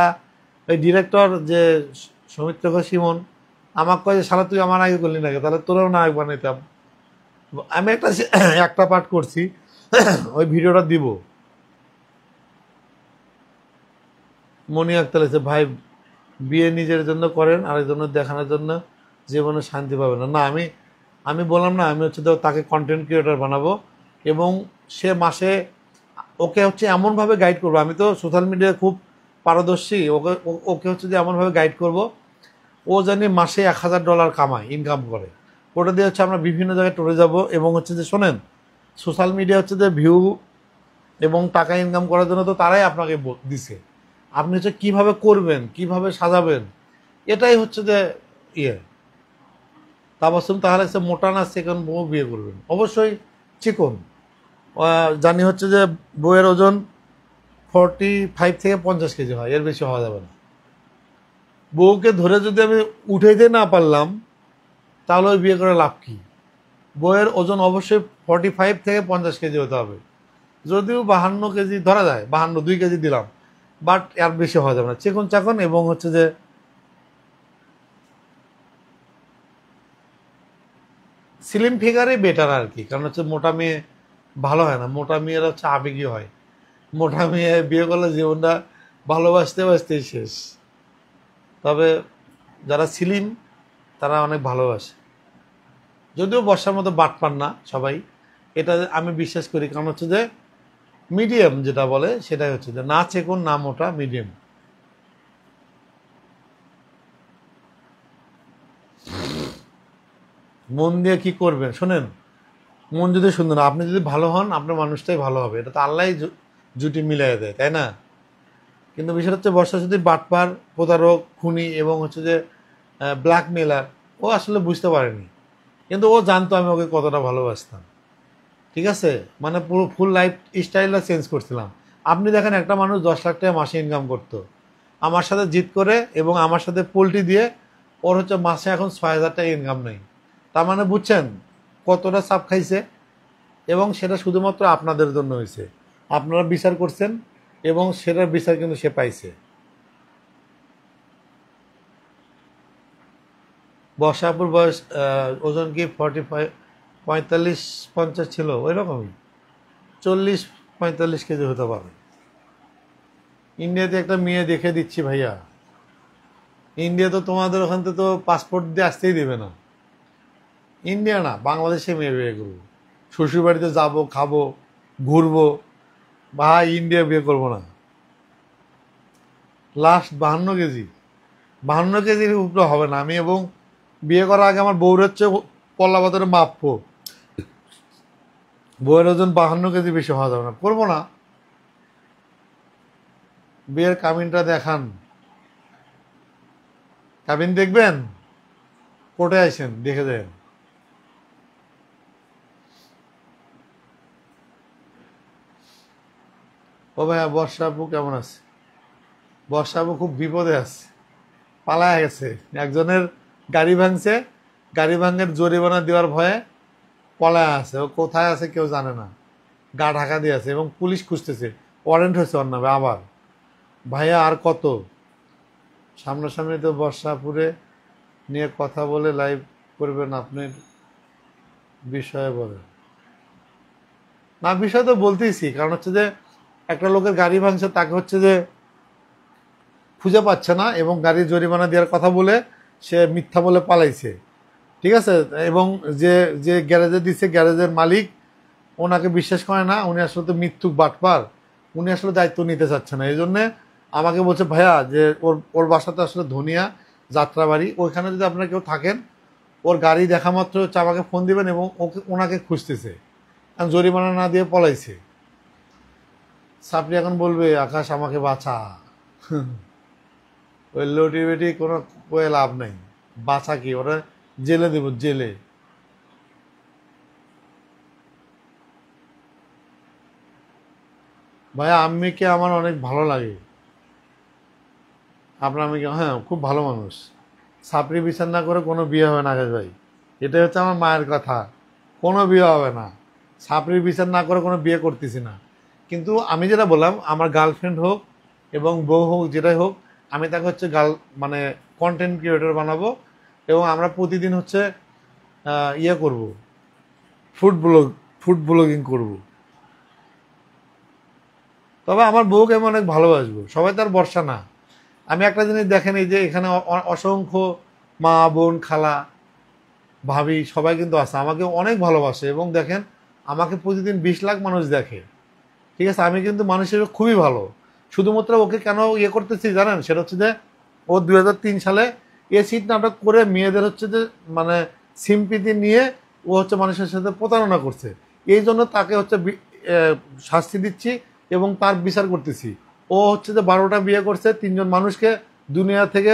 ওই ডিরেক্টর যে সৌমিত্র ঘোষ সিমন আমাকে কয় যে শালা তুই আমার আগে করলি নাকি, তাহলে তোরাও নায়ক বানাইতাম। আমি একটা পার্ট করছি, ওই ভিডিওটা দিব। মনি আক্তার আছে, ভাই বিয়ে নিজের জন্য করেন, আরেকজনের দেখানোর জন্য জীবনে শান্তি পাবে না। না, আমি বললাম না, আমি হচ্ছে তাকে কন্টেন্ট ক্রিয়েটর বানাবো, এবং সে মাসে ওকে হচ্ছে এমনভাবে গাইড করবো। আমি তো সোশ্যাল মিডিয়ায় খুব পারদর্শী, ওকে হচ্ছে যে এমনভাবে গাইড করব, ও জানি মাসে $1000 কামায়, ইনকাম করে। ওটা দিয়ে হচ্ছে আমরা বিভিন্ন জায়গায় টরে যাব, এবং হচ্ছে যে শোনেন, সোশ্যাল মিডিয়া হচ্ছে যে ভিউ এবং টাকা ইনকাম করার জন্য তো তারাই আপনাকে দিছে। আপনি হচ্ছে কীভাবে করবেন, কিভাবে সাজাবেন, এটাই হচ্ছে যে ইয়ে। তাবাসসুম তাহলে হচ্ছে মোটা না সেকেন্ড বউ বিয়ে করবেন, অবশ্যই চিকন। জানি হচ্ছে যে বউয়ের ওজন 45 থেকে 50 কেজি হয়, এর বেশি হওয়া যাবে না। বউকে ধরে যদি আমি উঠাইতে না পারলাম, তাহলে ওই বিয়ে করে লাভ কি? বউয়ের ওজন অবশ্যই 45 থেকে 50 কেজি হতে হবে। যদিও 52 কেজি ধরা যায়, 2 কেজি দিলাম, বাট এর বেশি হওয়া যাবে না, চিকন চাকন, এবং হচ্ছে যে স্লিম ফিগারই বেটার আর কি। কারণ হচ্ছে মোটা মেয়ে ভালো হয় না, মোটা মেয়েরা হচ্ছে আবেগী হয়। মোটা মেয়ে বিয়ে করলে জীবনটা ভালোবাসতে বাসতেই শেষ। তবে যারা স্লিম তারা অনেক ভালোবাসে, যদিও বর্ষার মতো বাট পান না সবাই, এটা আমি বিশ্বাস করি। কারণ হচ্ছে যে মিডিয়াম যেটা বলে, সেটাই হচ্ছে যে না চিকন না মোটা, মিডিয়াম। মন দিয়ে কি করবেন শোনেন, মন যদি সুন্দর, আপনি যদি ভালো হন, আপনার মানুষটাই ভালো হবে, এটা তো আল্লাহ জুটি মিলাই দেয়, তাই না? কিন্তু বিষয় হচ্ছে বর্ষা যদি বাটপার, প্রতারক, খুনি এবং হচ্ছে যে ব্ল্যাকমেলার, ও আসলে বুঝতে পারেনি, কিন্তু ও জানতো আমি ওকে কতটা ভালোবাসতাম। ঠিক আছে, মানে পুরো ফুল লাইফ স্টাইলটা চেঞ্জ করছিলাম। আপনি দেখেন, একটা মানুষ 10 লাখ টাকা মাসে ইনকাম করতো, আমার সাথে জিত করে এবং আমার সাথে পোল্ট্রি দিয়ে, ওর হচ্ছে মাসে এখন 6000 টাকা ইনকাম নেই। তার মানে বুঝছেন কতটা চাপ খাইছে, এবং সেটা শুধুমাত্র আপনাদের জন্য হয়েছে। আপনারা বিচার করছেন, এবং সেটার বিচার কিন্তু সে পাইছে। বর্ষাপুর বয়স, ওজন কি 45-50 ছিল, ওই রকমই 40-45 কেজি হতে পারে। ইন্ডিয়াতে একটা মেয়ে দেখে দিচ্ছি ভাইয়া, ইন্ডিয়া তো তোমাদের ওখান থেকে তো পাসপোর্ট দিয়ে আসতেই দেবে না। ইন্ডিয়া না, বাংলাদেশে মেয়ে বিয়ে করবো, শ্বশুর বাড়িতে যাবো, খাবো, ঘুরবো। ভাই ইন্ডিয়া বিয়ে করবো না। লাস্ট 52 কেজি, 52 কেজির উপরে হবে না আমি। এবং বিয়ে করার আগে আমার বউর হচ্ছে পল্লা পাথরে মাপবো, বউয়ের ওজন 52 কেজি বেশি হওয়া যাবে না, করবো না। বিয়ের কাবিনটা দেখান, কাবিন দেখবেন, কোর্টে আইসেন, দেখে দেন। ও ভাইয়া, বর্ষা আপু কেমন আছে? বর্ষা আপু খুব বিপদে আছে, পালায় গেছে। একজনের গাড়ি ভাঙছে, গাড়ি ভাঙের জরিমানা দেওয়ার ভয়ে পলায় আছে। ও কোথায় আছে কেউ জানে না, গা ঢাকা দিয়ে আছে এবং পুলিশ খুঁজতেছে, ওয়ারেন্ট হয়েছে ওর নামে। আবার ভাইয়া আর কত, সামনাসামনি তো বর্ষাপুরে নিয়ে কথা বলে লাইভ করবেন, আপনার বিষয়ে বলেন না। বিষয় তো বলতেইছি, কারণ হচ্ছে যে একটা লোকের গাড়ি ভাঙছে, তাকে হচ্ছে যে খুঁজে পাচ্ছে না এবং গাড়ির জরিমানা দেওয়ার কথা বলে সে মিথ্যা বলে পালাইছে, ঠিক আছে। এবং যে যে গ্যারেজে দিচ্ছে, গ্যারেজের মালিক ওনাকে বিশ্বাস করে না, উনি আসলে তো মৃত্যুক বাটপার, উনি আসলে দায়িত্ব নিতে চাচ্ছে না। এই জন্যে আমাকে বলছে ভাইয়া যে ওর বাসাতে আসলে ধনিয়া যাত্রাবাড়ি, ওইখানে যদি আপনারা কেউ থাকেন, ওর গাড়ি দেখা মাত্র হচ্ছে আমাকে ফোন দিবেন, এবং ওনাকে খুঁজতেছে, কারণ জরিমানা না দিয়ে পলাইছে। সাপড়ি এখন বলবে আকাশ আমাকে বাঁচা। ওই লোটি বেটি কোনো কয়ে লাভ নাই, বাঁচা কি, ওরা জেলে দেব, জেলে। ভাইয়া আম্মিকে আমার অনেক ভালো লাগে। আপনার আম্মিকে? হ্যাঁ, খুব ভালো মানুষ। সাপড়ি বিচার না করে কোনো বিয়ে হবে না আকাশ ভাই, এটাই হচ্ছে আমার মায়ের কথা। কোনো বিয়ে হবে না, সাপড়ির বিচার না করে কোনো বিয়ে করতেছি না। কিন্তু আমি যেটা বললাম, আমার গার্লফ্রেন্ড হোক এবং বউ হোক, যেটাই হোক, আমি তাকে হচ্ছে মানে কন্টেন্ট ক্রিয়েটর বানাবো, এবং আমরা প্রতিদিন হচ্ছে ইয়ে করব, ফুড ব্লগিং করব। তবে আমার বউকে আমি অনেক ভালোবাসবো, সবাই তার বর্ষা না। আমি একটা জিনিস দেখেন, এই যে এখানে অসংখ্য মা, বোন, খালা, ভাবি সবাই কিন্তু আছে, আমাকে অনেক ভালোবাসে। এবং দেখেন, আমাকে প্রতিদিন 20 লাখ মানুষ দেখে, ঠিক আছে। আমি কিন্তু মানুষের খুবই ভালো। শুধুমাত্র ওকে কেন ইয়ে করতেছি জানেন, সেটা হচ্ছে যে ও 2003 সালে এসিড নাটক করে মেয়েদের হচ্ছে যে মানে সিম্পিতি নিয়ে ও হচ্ছে মানুষের সাথে প্রতারণা করছে। এই জন্য তাকে হচ্ছে শাস্তি দিচ্ছি এবং তার বিচার করতেছি। ও হচ্ছে যে 12টা বিয়ে করছে, 3জন মানুষকে দুনিয়া থেকে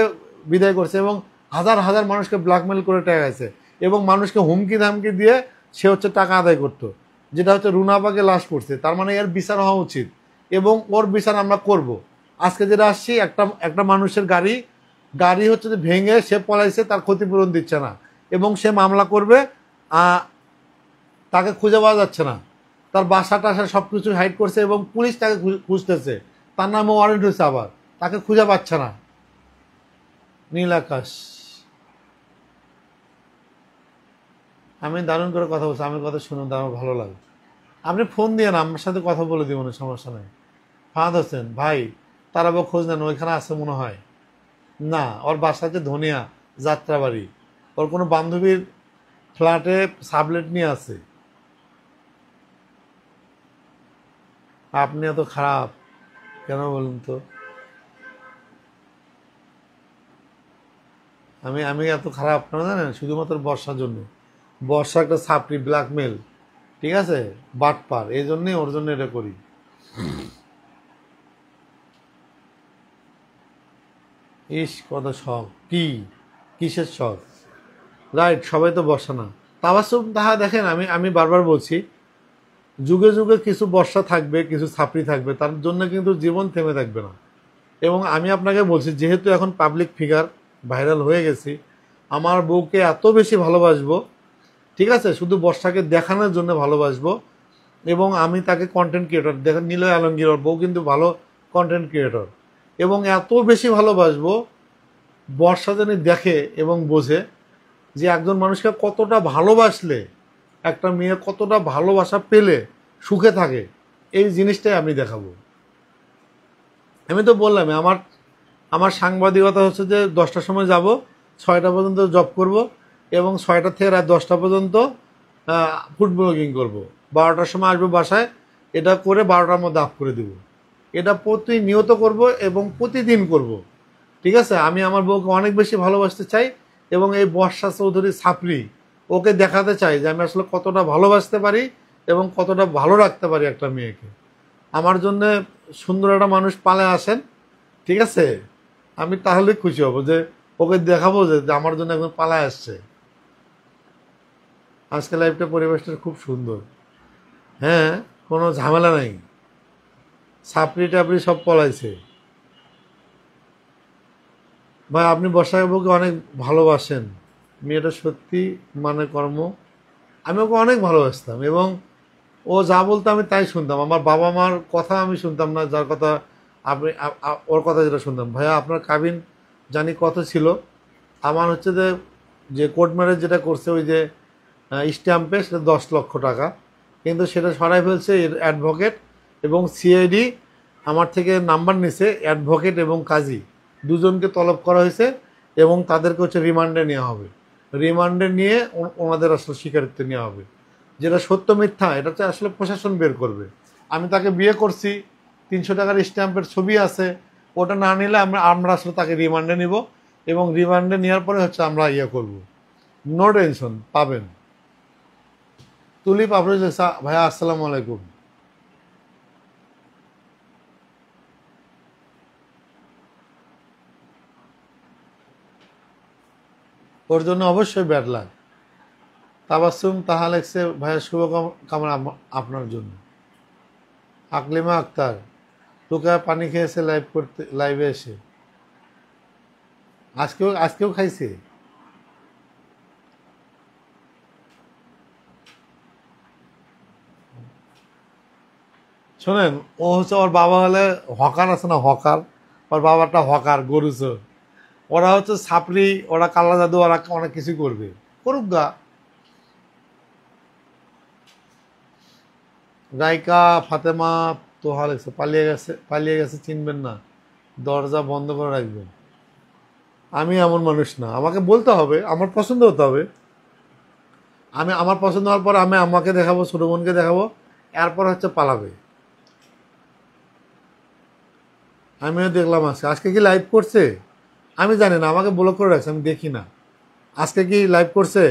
বিদায় করছে, এবং হাজার হাজার মানুষকে ব্ল্যাকমেল করে টাকাইছে, এবং মানুষকে হুমকি ধামকি দিয়ে সে হচ্ছে টাকা আদায় করতো, যেটা হচ্ছে রুনাবাকে লাশ করছে। তার মানে এর বিচার হওয়া উচিত, এবং ওর বিচার আমরা করব। আজকে যেটা আসছি, একটা মানুষের গাড়ি হচ্ছে যে ভেঙে সে পলাইছে, তার ক্ষতিপূরণ দিচ্ছে না, এবং সে মামলা করবে, তাকে খুঁজে পাওয়া যাচ্ছে না, তার বাসা টাসা সব কিছু হাইড করছে, এবং পুলিশ তাকে খুঁজতেছে, তার নামে ওয়ারেন্ট হয়েছে, আবার তাকে খুঁজে পাচ্ছে না। নীল আকাশ, আমি দারুণ করে কথা বলছি, আমি কথা শুনুন, আমার ভালো লাগে। আপনি ফোন দিয়ে না, আমার সাথে কথা বলে দিব, না সমস্যা নেই। ফাহাদ হোসেন ভাই, তার আবার খোঁজ নেন, ওইখানে আছে মনে হয়। না, ওর বাসা হচ্ছে ধনিয়া যাত্রাবাড়ি, ওর কোনো বান্ধবীর ফ্ল্যাটে সাবলেট নিয়ে আছে। আপনি এত খারাপ কেন বলুন তো? আমি এত খারাপ আপনারা জানেন, শুধুমাত্র বর্ষার জন্য। বর্ষা একটা ছাপড়ি, ব্ল্যাকমেল, ঠিক আছে, বাটপার, এই জন্যই ওর জন্য এটা করি। ইস, কত শখ, কিসের শখ? রাইট, সবাই তো বর্ষা না। তাবাসসুম তাহা দেখেন, আমি বারবার বলছি, যুগে যুগে কিছু বর্ষা থাকবে, কিছু ছাপড়ি থাকবে, তার জন্য কিন্তু জীবন থেমে থাকবে না। এবং আমি আপনাকে বলছি, যেহেতু এখন পাবলিক ফিগার, ভাইরাল হয়ে গেছি, আমার বউকে এত বেশি ভালোবাসবো, ঠিক আছে, শুধু বর্ষাকে দেখানোর জন্য ভালোবাসবো। এবং আমি তাকে কন্টেন্ট ক্রিয়েটর, দেখেন নিলয় আলমগীর, ওর বউ কিন্তু ভালো কন্টেন্ট ক্রিয়েটর, এবং এত বেশি ভালোবাসবো, বর্ষা যেন দেখে এবং বোঝে যে একজন মানুষকে কতটা ভালোবাসলে একটা মেয়ে কতটা ভালোবাসা পেলে সুখে থাকে, এই জিনিসটাই আমি দেখাবো। আমি তো বললাম, আমার আমার সাংবাদিকতা হচ্ছে যে 10টার সময় যাব, 6টা পর্যন্ত জব করব এবং 6টা থেকে রাত 10টা পর্যন্ত ফুড ব্লগিং করব। 12টার সময় আসবো বাসায়, এটা করে 12টার মধ্যে আপ করে দেব। এটা প্রতিনিয়ত করব এবং প্রতিদিন করব। ঠিক আছে, আমি আমার বউকে অনেক বেশি ভালোবাসতে চাই এবং এই বর্ষা চৌধুরী ছাপরি ওকে দেখাতে চাই যে আমি আসলে কতটা ভালোবাসতে পারি এবং কতটা ভালো রাখতে পারি একটা মেয়েকে। আমার জন্য সুন্দর একটা মানুষ পালে আসেন, ঠিক আছে, আমি তাহলে খুশি হব যে ওকে দেখাবো যে আমার জন্য একজন পালায় আসছে। আজকে লাইফটা পরিবেশটা খুব সুন্দর, হ্যাঁ, কোনো ঝামেলা নাই, ছাপড়ি টাপড়ি সব পলাইছে। ভাই আপনি বর্ষাবাবুকে অনেক ভালোবাসেন, মেয়েটা সত্যি মানে কর্ম। আমি ওকে অনেক ভালোবাসতাম এবং ও যা বলতো আমি তাই শুনতাম। আমার বাবা মার কথা আমি শুনতাম না, যার কথা আপনি ওর কথা যেটা শুনতাম। ভাইয়া আপনার কাবিন জানি কত ছিল, আমার হচ্ছে যে কোর্ট ম্যারেজ যেটা করছে ওই যে স্ট্যাম্পে, সেটা 10 লক্ষ টাকা, কিন্তু সেটা সরাই ফেলছে অ্যাডভোকেট এবং সিআইডি আমার থেকে নাম্বার নিছে। অ্যাডভোকেট এবং কাজী দুজনকে তলব করা হয়েছে এবং তাদেরকে হচ্ছে রিমান্ডে নেওয়া হবে। রিমান্ডে নিয়ে ওনাদের আসলে স্বীকারোক্তি নেওয়া হবে, যেটা সত্য মিথ্যা এটা হচ্ছে আসলে প্রশাসন বের করবে। আমি তাকে বিয়ে করছি, 300 টাকার স্ট্যাম্পের ছবি আছে, ওটা না নিলে আমরা আসলে তাকে রিমান্ডে নিব এবং রিমান্ডে নেওয়ার পরে হচ্ছে আমরা করব। নো টেনশন, পাবেন। তুলিপ আপনি ভাইয়া আসসালামু আলাইকুম। ওর জন্য অবশ্যই ব্যাড লাগ। তাবাসসুম তাহা লেখছে ভাইয়া শুভকামনা আপনার জন্য। আকলিমা আক্তার টুকায় পানি খেয়েছে লাইভে এসে, আজকেও খাইছে। শোনেন, ও হচ্ছে ওর বাবা হলে হকার আছে না, হকার, ওর বাবাটা হকার, গরু চোর। ওরা হচ্ছে ছাপড়ি, ওরা কালা জাদু, ওরা অনেক কিছু করবে, করুক গা। রাইকা ফাতেমা তোহা লেগছে পালিয়ে গেছে চিনবেন না, দরজা বন্ধ করে রাখবেন। আমি এমন মানুষ না, আমাকে বলতে হবে, আমার পছন্দ হতে হবে। আমার পছন্দ হওয়ার পর আমি আমাকে দেখাবো, ছোট বোনকে দেখাবো, এরপর হচ্ছে পালাবে। আমিও দেখলাম আজকে কি লাইভ করছে আমি জানি না, আমাকে ব্লক করে রাখছে, আমি দেখি না। আজকে কি লাইভ করছে?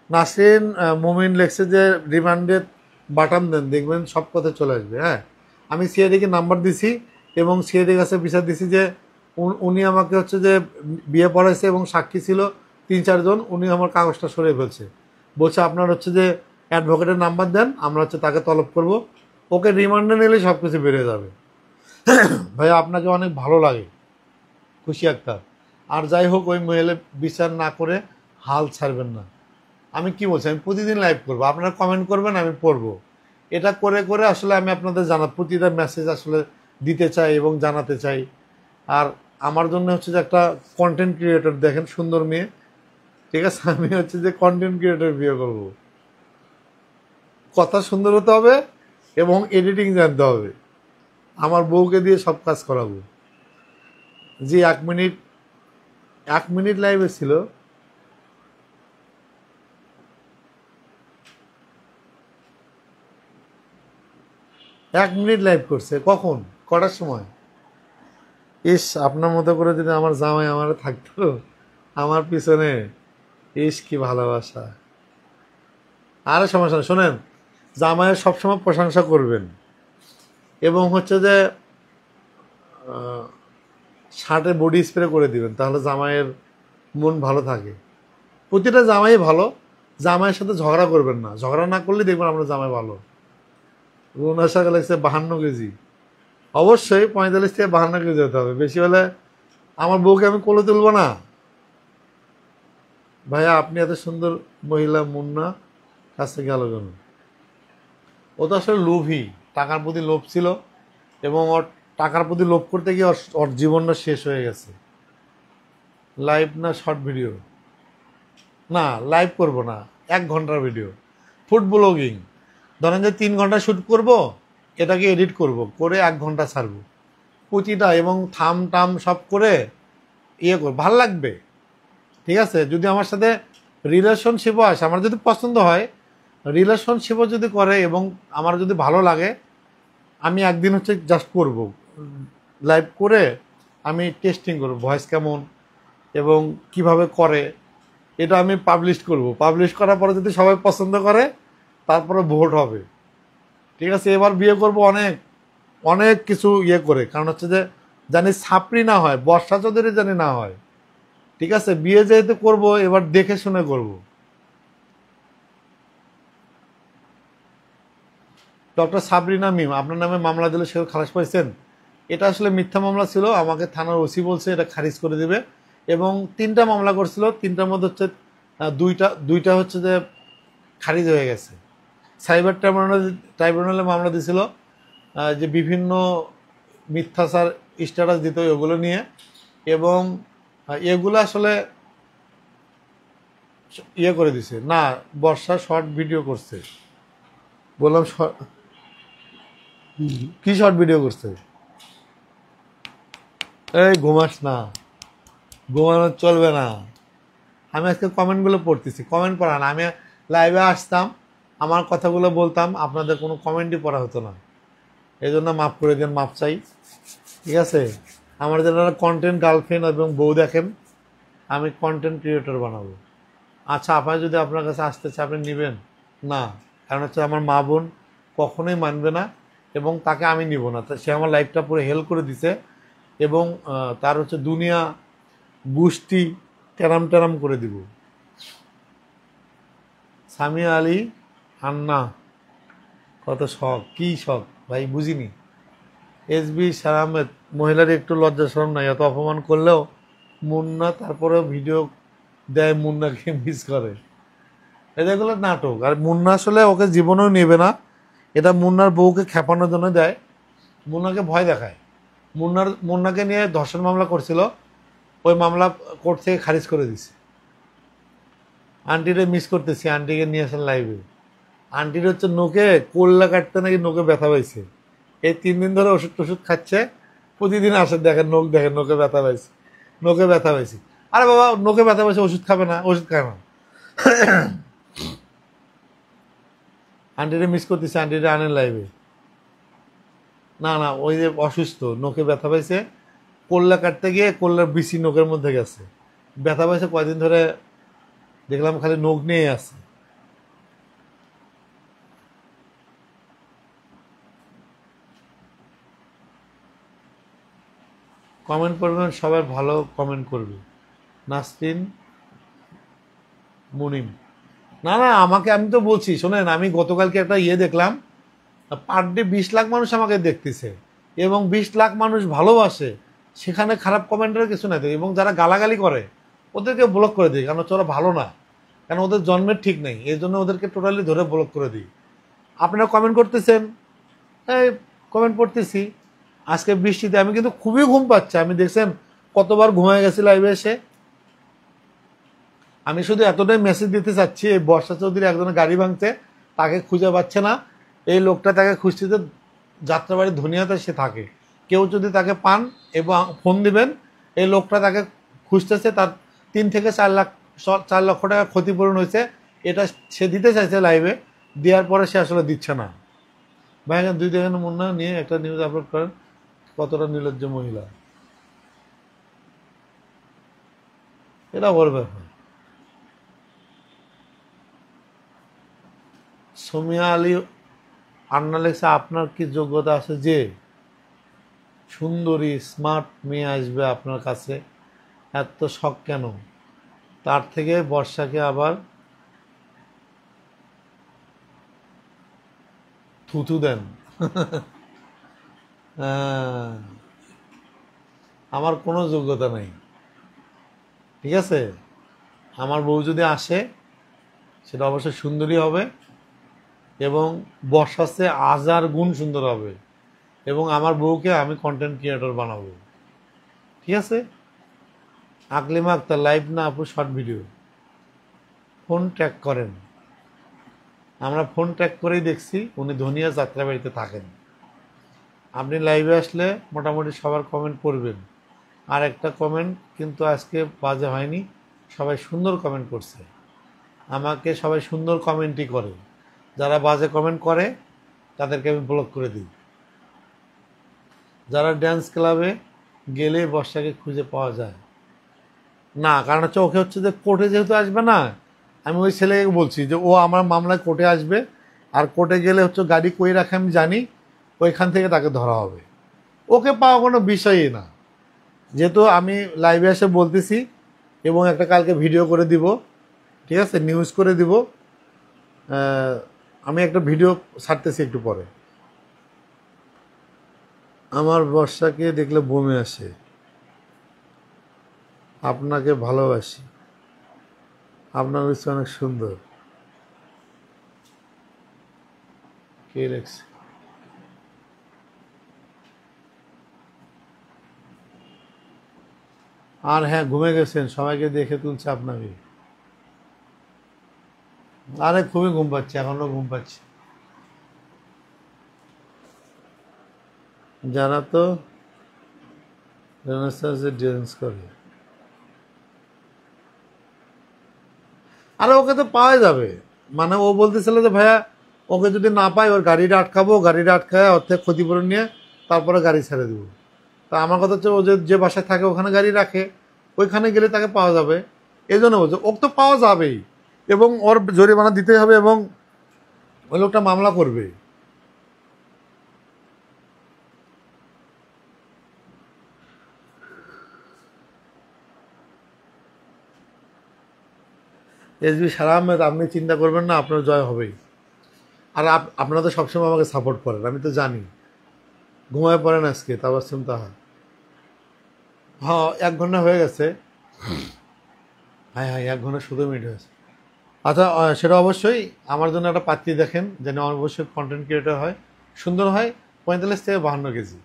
নাসরিন মুমিন লেখছে যে রিমান্ডের বাটন দেন, দেখবেন সব কথা চলে আসবে। হ্যাঁ, আমি সিআইডিকে নাম্বার দিছি এবং সিআইডির কাছে বিচার দিছি যে উনি আমাকে হচ্ছে যে বিয়ে পড়াইছে এবং সাক্ষী ছিল 3-4 জন, উনি আমার কাগজটা সরিয়ে ফেলছে। বলছে আপনার হচ্ছে যে অ্যাডভোকেটের নাম্বার দেন, আমরা হচ্ছে তাকে তলব করব, ওকে রিমান্ডে নিলে সব কিছু বেড়ে যাবে। ভাইয়া আপনাকে অনেক ভালো লাগে, খুশি আক্তার। আর যাই হোক, ওই মহিলা বিচার না করে হাল ছাড়বেন না। আমি কি বলছি, আমি প্রতিদিন লাইভ করবো, আপনারা কমেন্ট করবেন, আমি পড়বো। এটা করে করে আসলে আমি আপনাদের প্রতিটা মেসেজ আসলে দিতে চাই এবং জানাতে চাই। আর আমার জন্য হচ্ছে যে একটা কন্টেন্ট ক্রিয়েটর দেখেন, সুন্দর মেয়ে, ঠিক আছে, আমি হচ্ছে যে কন্টেন্ট ক্রিয়েটর বিয়ে করব। কথা সুন্দর হতে হবে এবং এডিটিং জানতে হবে। আমার বউকে দিয়ে সব কাজ করাবো। জি 1 মিনিট লাইভে ছিল। এক মিনিট লাইভ করছে, কখন, কটার সময়? ইস, আপনার মতো করে যদি আমার জামাই আমার থাকতো আমার পিছনে, ইস কি ভালোবাসা। আরে সমস্যা না, শোনেন, জামাইয়ের সবসময় প্রশংসা করবেন এবং হচ্ছে যে শার্টে বডি স্প্রে করে দিবেন, তাহলে জামাইয়ের মন ভালো থাকে। প্রতিটা জামাই ভালো, জামাইয়ের সাথে ঝগড়া করবেন না, ঝগড়া না করলে দেখবেন আপনার জামাই ভালো। রুনাশা লাগছে 52 কেজি, অবশ্যই 45 থেকে 52 কেজি হতে হবে, বেশি হলে আমার বউকে আমি কোলে তুলবো না। ভাইয়া আপনি এত সুন্দর মহিলা মুন্না কাছে গেল কেন? ও তো আসলে লোভী, টাকার প্রতি লোভ ছিল এবং ওর টাকার প্রতি লোভ করতে গিয়ে ওর জীবনটা শেষ হয়ে গেছে। লাইভ না শর্ট ভিডিও? না, লাইভ করব না, 1 ঘন্টার ভিডিও, ফুড ব্লগিং। ধরেন যে 3 ঘন্টা শ্যুট করব, এটাকে এডিট করব, করে 1 ঘন্টা ছাড়বো প্রতিটা, এবং থাম টাম সব করে করব, ভাল লাগবে। ঠিক আছে, যদি আমার সাথে রিলেশনশিপও আসে, আমার যদি পছন্দ হয়, রিলেশনশিপও যদি করে এবং আমার যদি ভালো লাগে, আমি একদিন হচ্ছে জাস্ট করব, লাইভ করে আমি টেস্টিং করব ভয়েস কেমন এবং কিভাবে করে, এটা আমি পাবলিশ করব। পাবলিশ করার পরে যদি সবাই পছন্দ করে তারপরে ভোট হবে। ঠিক আছে, এবার বিয়ে করব অনেক অনেক কিছু করে, কারণ হচ্ছে যে জানি ছাপড়ি না হয়, বর্ষা চৌধুরী জানি না হয়। ঠিক আছে, বিয়ে যেহেতু করব এবার দেখে শুনে করব। ডক্টর সাবরিনা মিম, আপনার নামে মামলা দিলে সেও খালাস পাইছেন? এটা আসলে মিথ্যা মামলা ছিল, আমাকে থানার ওসি বলছে এটা খারিজ করে দিবে, এবং 3টা মামলা করছিল, 3টার মধ্যে হচ্ছে দুইটা হচ্ছে যে খারিজ হয়ে গেছে। সাইবার ট্রাইব্যুনালে মামলা দিছিল যে বিভিন্ন মিথ্যাচার স্ট্যাটাস দিত ওগুলো নিয়ে, এবং এগুলো আসলে করে দিছে না। বর্ষা শর্ট ভিডিও করছে, বললাম কি শর্ট ভিডিও করছে? এই ঘুমাস না, ঘুমানো চলবে না। আমি আজকে কমেন্টগুলো পড়তেছি, কমেন্ট পড়া না, আমি লাইভে আসতাম, আমার কথাগুলো বলতাম, আপনাদের কোনো কমেন্টই পড়া হতো না, এই জন্য মাফ করে দেন, মাপ চাই। ঠিক আছে, আমার যারা কন্টেন্ট গার্লফ্রেন্ড এবং বউ দেখেন, আমি কন্টেন্ট ক্রিয়েটর বানাবো। আচ্ছা, আপনার যদি আপনার কাছে আসতে চায় আপনি নেবেন না, কারণ হচ্ছে আমার মা বোন কখনোই মানবে না, এবং তাকে আমি নিব না। সে আমার লাইফটা পুরো হেল্প করে দিছে, এবং তার হচ্ছে দুনিয়া গোষ্ঠী টেরাম টেরাম করে দিব। সামিয়া আলী আন্না, কত শখ, কি শখ ভাই বুঝিনি। SB আহমেদ, মহিলার একটু লজ্জা শরম নাই, এত অপমান করলেও মুন্না তারপরেও ভিডিও দেয়, মুন্নাকে মিস করে। এগুলো নাটক, আর মুন্না আসলে ওকে জীবনেও নেবে না, এটা মুন্নার বউকে খেপানোর জন্য দেয়, মুন্নাকে ভয় দেখায়। মুন্নাকে নিয়ে ধর্ষণ মামলা করছিল, ওই মামলা কোর্ট থেকে খারিজ করে দিছে। আন্টিরে মিস করতেছি, আন্টিকে নিয়ে আসেন লাইভে। আন্টির হচ্ছে নোকে কোল্লা কাটতে নাকি নোকে ব্যথা পাইছে, এই 3 দিন ধরে ওষুধ টষুধ খাচ্ছে, প্রতিদিন আসে দেখেন নোকে ব্যথা পাইছে, নোকে ব্যথা পাইছে। আরে বাবা, নোকে ব্যথা পাইছে, ওষুধ খাবে না? ওষুধ খায় না। আন্টিরে মিস করতেছে, আন্টিরে আনেন লাইভে। না না, ওই যে অসুস্থ, নোকে ব্যথা পাইছে, কোল্লা কাটতে গিয়ে কোল্লার বিসি নোকের মধ্যে গেছে, ব্যথা পাইছে কয়দিন ধরে, দেখলাম খালি নোক নিয়ে আছে। কমেন্ট করবেন, সবার ভালো কমেন্ট করবে। নাসরিন মুনিম, না না, আমাকে, আমি তো বলছি শোনেন, আমি গতকালকে একটা দেখলাম, পার ডে 20 লাখ মানুষ আমাকে দেখতেছে, এবং 20 লাখ মানুষ ভালোবাসে, সেখানে খারাপ কমেন্টের কিছু নাই। এবং যারা গালাগালি করে ওদেরকে ব্লক করে দিই, কারণ ওরা ভালো না, কারণ ওদের জন্মের ঠিক নেই, এই জন্য ওদেরকে টোটালি ধরে ব্লক করে দিই। আপনারা কমেন্ট করতেছেন, এই কমেন্ট পড়তেছি। আজকে বৃষ্টিতে আমি কিন্তু খুবই ঘুম পাচ্ছে, আমি দেখছেন কতবার ঘুমায় গেছি লাইভে এসে। আমি শুধু এতটাই মেসেজ দিতে চাচ্ছি, এই বর্ষা চৌধুরী একজনের গাড়ি ভাঙতে, তাকে খুঁজে পাচ্ছে না, এই লোকটা তাকে খুঁজতে যাত্রাবাড়ি ধনিয়াতে সে থাকে, কেউ যদি তাকে পান এবং ফোন দিবেন, এই লোকটা তাকে খুঁজতেছে, তার 3 থেকে 4 লক্ষ টাকা ক্ষতিপূরণ হয়েছে, এটা সে দিতে চাইছে লাইভে, দেওয়ার পরে সে আসলে দিচ্ছে না। ভাই 2 দেখেন মুন্না নিয়ে একটা নিউজ আপলোড করেন, কতটা নির্লজ্জ মহিলা, এটা বড় ব্যাপার। সোমিয়া আলী আন্না লেখা, আপনার কি যোগ্যতা আছে যে সুন্দরী স্মার্ট মেয়ে আসবে আপনার কাছে? এত শখ কেন? তার থেকে বর্ষাকে আবার থুথু দেন। আমার কোনো যোগ্যতা নেই, ঠিক আছে? আমার বউ যদি আসে সেটা অবশ্যই সুন্দরী হবে, এবং বর্ষার চেয়ে 1000 গুণ সুন্দর হবে, এবং আমার বউকে আমি কন্টেন্ট ক্রিয়েটর বানাবো, ঠিক আছে? আকলিমা আক্তার, লাইভ না আপু, শর্ট ভিডিও। ফোন ট্র্যাক করেন, আমরা ফোন ট্র্যাক করেই দেখছি উনি ধনিয়া যাত্রাবাড়িতে থাকেন। আপনি লাইভে আসলে মোটামুটি সবার কমেন্ট পড়বেন। আর একটা কমেন্ট কিন্তু আজকে বাজে হয়নি, সবাই সুন্দর কমেন্ট করছে। আমাকে সবাই সুন্দর কমেন্টই করে, যারা বাজে কমেন্ট করে তাদেরকে আমি ব্লক করে দিই। যারা ড্যান্স ক্লাবে গেলে বর্ষাকে খুঁজে পাওয়া যায় না, কারণ হচ্ছে ওকে হচ্ছে যে কোর্টে যেহেতু আসবে না, আমি ওই ছেলেকে বলছি যে ও আমার মামলায় কোর্টে আসবে, আর কোর্টে গেলে হচ্ছে গাড়ি কই রাখে আমি জানি, ওইখান থেকে তাকে ধরা হবে। ওকে পাওয়া কোনো বিষয়ই না। যেহেতু আমি লাইভে এসে বলতেছি এবং একটা কালকে ভিডিও করে দিব, ঠিক আছে, নিউজ করে দিব। আমি একটা ভিডিও ছাড়তেছি একটু পরে। আমার বর্ষাকে দেখলে বমি আসে, আপনাকে ভালোবাসি, আপনার হচ্ছে অনেক সুন্দর। কে লেখছে? আর হ্যাঁ, ঘুমে গেছেন, সবাইকে দেখে তুলছে আপনাকে। আরে খুবই ঘুম পাচ্ছে, এখনো ঘুম পাচ্ছে। যারা তো রেনেসাঁসে ড্যান্স করে, আরে ওকে তো পাওয়া যাবে। মানে ও বলতেছিল যে ভাইয়া ওকে যদি না পাই ওর গাড়িটা আটকাবো, গাড়িটা আটকায় ওর থেকে ক্ষতিপূরণ নিয়ে তারপরে গাড়ি ছেড়ে দেবো। তা আমার কথা হচ্ছে ও যে বাসায় থাকে ওখানে গাড়ি রাখে, ওইখানে গেলে তাকে পাওয়া যাবে। এই জন্য বলছে ওকে তো পাওয়া যাবেই, এবং ওর জরিমানা দিতে হবে, এবং ওই লোকটা মামলা করবে। এসবি সারা আহমেদ, আপনি চিন্তা করবেন না, আপনার জয় হবেই। আর আপনারা তো সবসময় আমাকে সাপোর্ট করেন, আমি তো জানি। ঘুমায় পড়েন আজকে তাবাসসুম তাহা। হ্যাঁ, 1 ঘন্টা হয়ে গেছে। হ্যাঁ হ্যাঁ, 1 ঘন্টা 17 মিনিট হয়েছে। আচ্ছা, সেটা অবশ্যই আমার জন্য একটা পাত্রী দেখেন, যেন অবশ্যই কন্টেন্ট ক্রিয়েটর হয়, সুন্দর হয়, 45 থেকে 52 কেজি।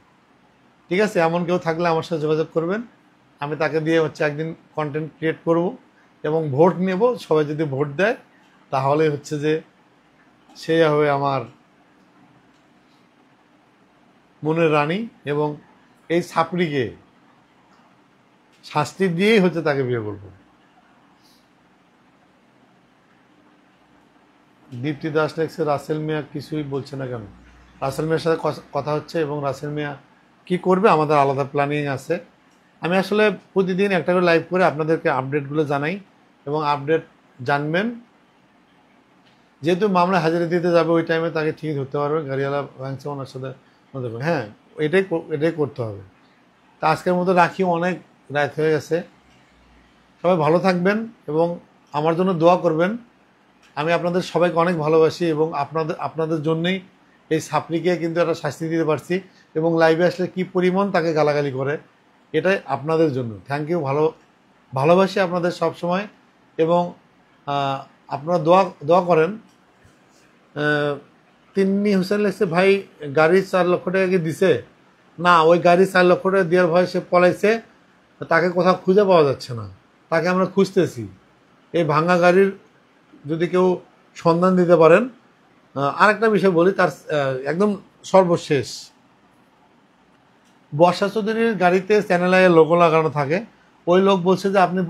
ঠিক আছে, এমন কেউ থাকলে আমার সাথে যোগাযোগ করবেন। আমি তাকে দিয়ে হচ্ছে একদিন কন্টেন্ট ক্রিয়েট করব এবং ভোট নেব। সবাই যদি ভোট দেয় তাহলে হচ্ছে যে সে হবে আমার মনের রানী, এবং এই ছাপড়িকে শাস্তি দিয়েই হচ্ছে তাকে বিয়ে করব। দীপ্তি দাস লেখছে রাসেল মিয়া কিছুই বলছে না কেন? রাসেল মিয়ার সাথে কথা হচ্ছে, এবং রাসেল মিয়া কি করবে আমাদের আলাদা প্ল্যানিং আছে। আমি আসলে প্রতিদিন একটা করে লাইভ করে আপনাদেরকে আপডেটগুলো জানাই, এবং আপডেট জানবেন। যেহেতু মামলা হাজিরা দিতে যাবে ওই টাইমে তাকে ঠিক ধরতে পারবে, গাড়িওয়ালা ভাঙছে ওনার সাথে। হ্যাঁ, এটাই করতে হবে। তা আজকের মতো রাখি, অনেক রাত হয়ে গেছে। সবাই ভালো থাকবেন এবং আমার জন্য দোয়া করবেন। আমি আপনাদের সবাইকে অনেক ভালোবাসি, এবং আপনাদের জন্যই এই ছাপড়িকে কিন্তু একটা শাস্তি দিতে পারছি, এবং লাইভে আসলে কি পরিমাণ তাকে গালাগালি করে, এটাই আপনাদের জন্য। Thank you. ভালোবাসি আপনাদের সব সময়, এবং আপনারা দোয়া করেন। তিন্নি হোসেন লেগছে ভাই গাড়ি 4 লক্ষ টাকা কি দিছে? না, ওই গাড়ি 4 লক্ষ টাকা দেওয়ার ভয় সে পলাইছে, তাকে কোথাও খুঁজে পাওয়া যাচ্ছে না, তাকে আমরা খুঁজতেছি। এই ভাঙা গাড়ির যদি কেউ সন্ধান দিতে পারেন। আরেকটা বিষয় বলি, তার একদম সর্বশেষ, বর্ষা চৌধুরীর গাড়িতে চ্যানেল আইয়ের লোগো লাগানো থাকে। ওই লোক বলছে যে আপনি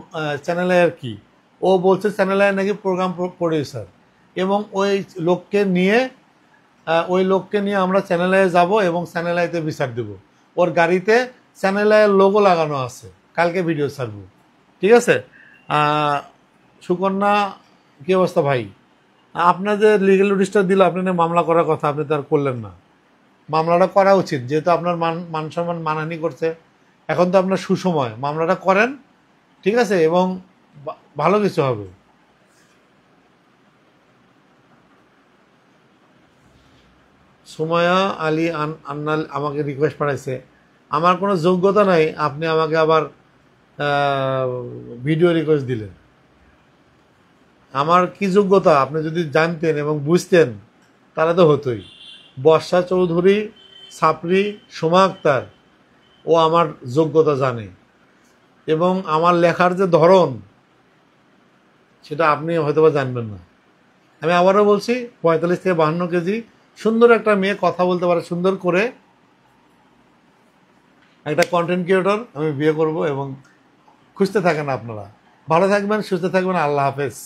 চ্যানেল আইয়ের কি? ও বলছে চ্যানেল আইয়ের নাকি প্রোগ্রাম প্রডিউসার, এবং ওই লোককে নিয়ে আমরা চ্যানেল আইয়ে যাবো এবং চ্যানেল আইতে বিচার দেব। ওর গাড়িতে চ্যানেল আইয়ের লোগো লাগানো আছে, কালকে ভিডিও ছাড়বো। ঠিক আছে? সুকন্যা, কি অবস্থা ভাই? আপনাদের লিগেল নোটিশটা দিল, আপনি মামলা করার কথা, আপনি তো আর করলেন না। মামলাটা করা উচিত, যেহেতু আপনার মান সম্মান মানহানি করছে। এখন তো আপনার সুসময়, মামলাটা করেন, ঠিক আছে, এবং ভালো কিছু হবে। সুমায়া আলী আন্নাল আমাকে রিকোয়েস্ট পাঠাইছে, আমার কোনো যোগ্যতা নাই, আপনি আমাকে আবার ভিডিও রিকোয়েস্ট দিলেন। আমার কি যোগ্যতা আপনি যদি জানতেন এবং বুঝতেন তাহলে তো হতোই। বর্ষা চৌধুরী, ছাপড়ি, সোমা আক্তার, ও আমার যোগ্যতা জানে, এবং আমার লেখার যে ধরন সেটা আপনি হয়তোবা জানবেন না। আমি আবারও বলছি, 45 থেকে 52 কেজি, সুন্দর একটা মেয়ে, কথা বলতে পারে সুন্দর করে, একটা কন্টেন্ট ক্রিয়েটর আমি বিয়ে করব এবং খুঁজতে থাকেন আপনারা। ভালো থাকবেন, সুস্থ থাকবেন, আল্লাহ হাফেজ।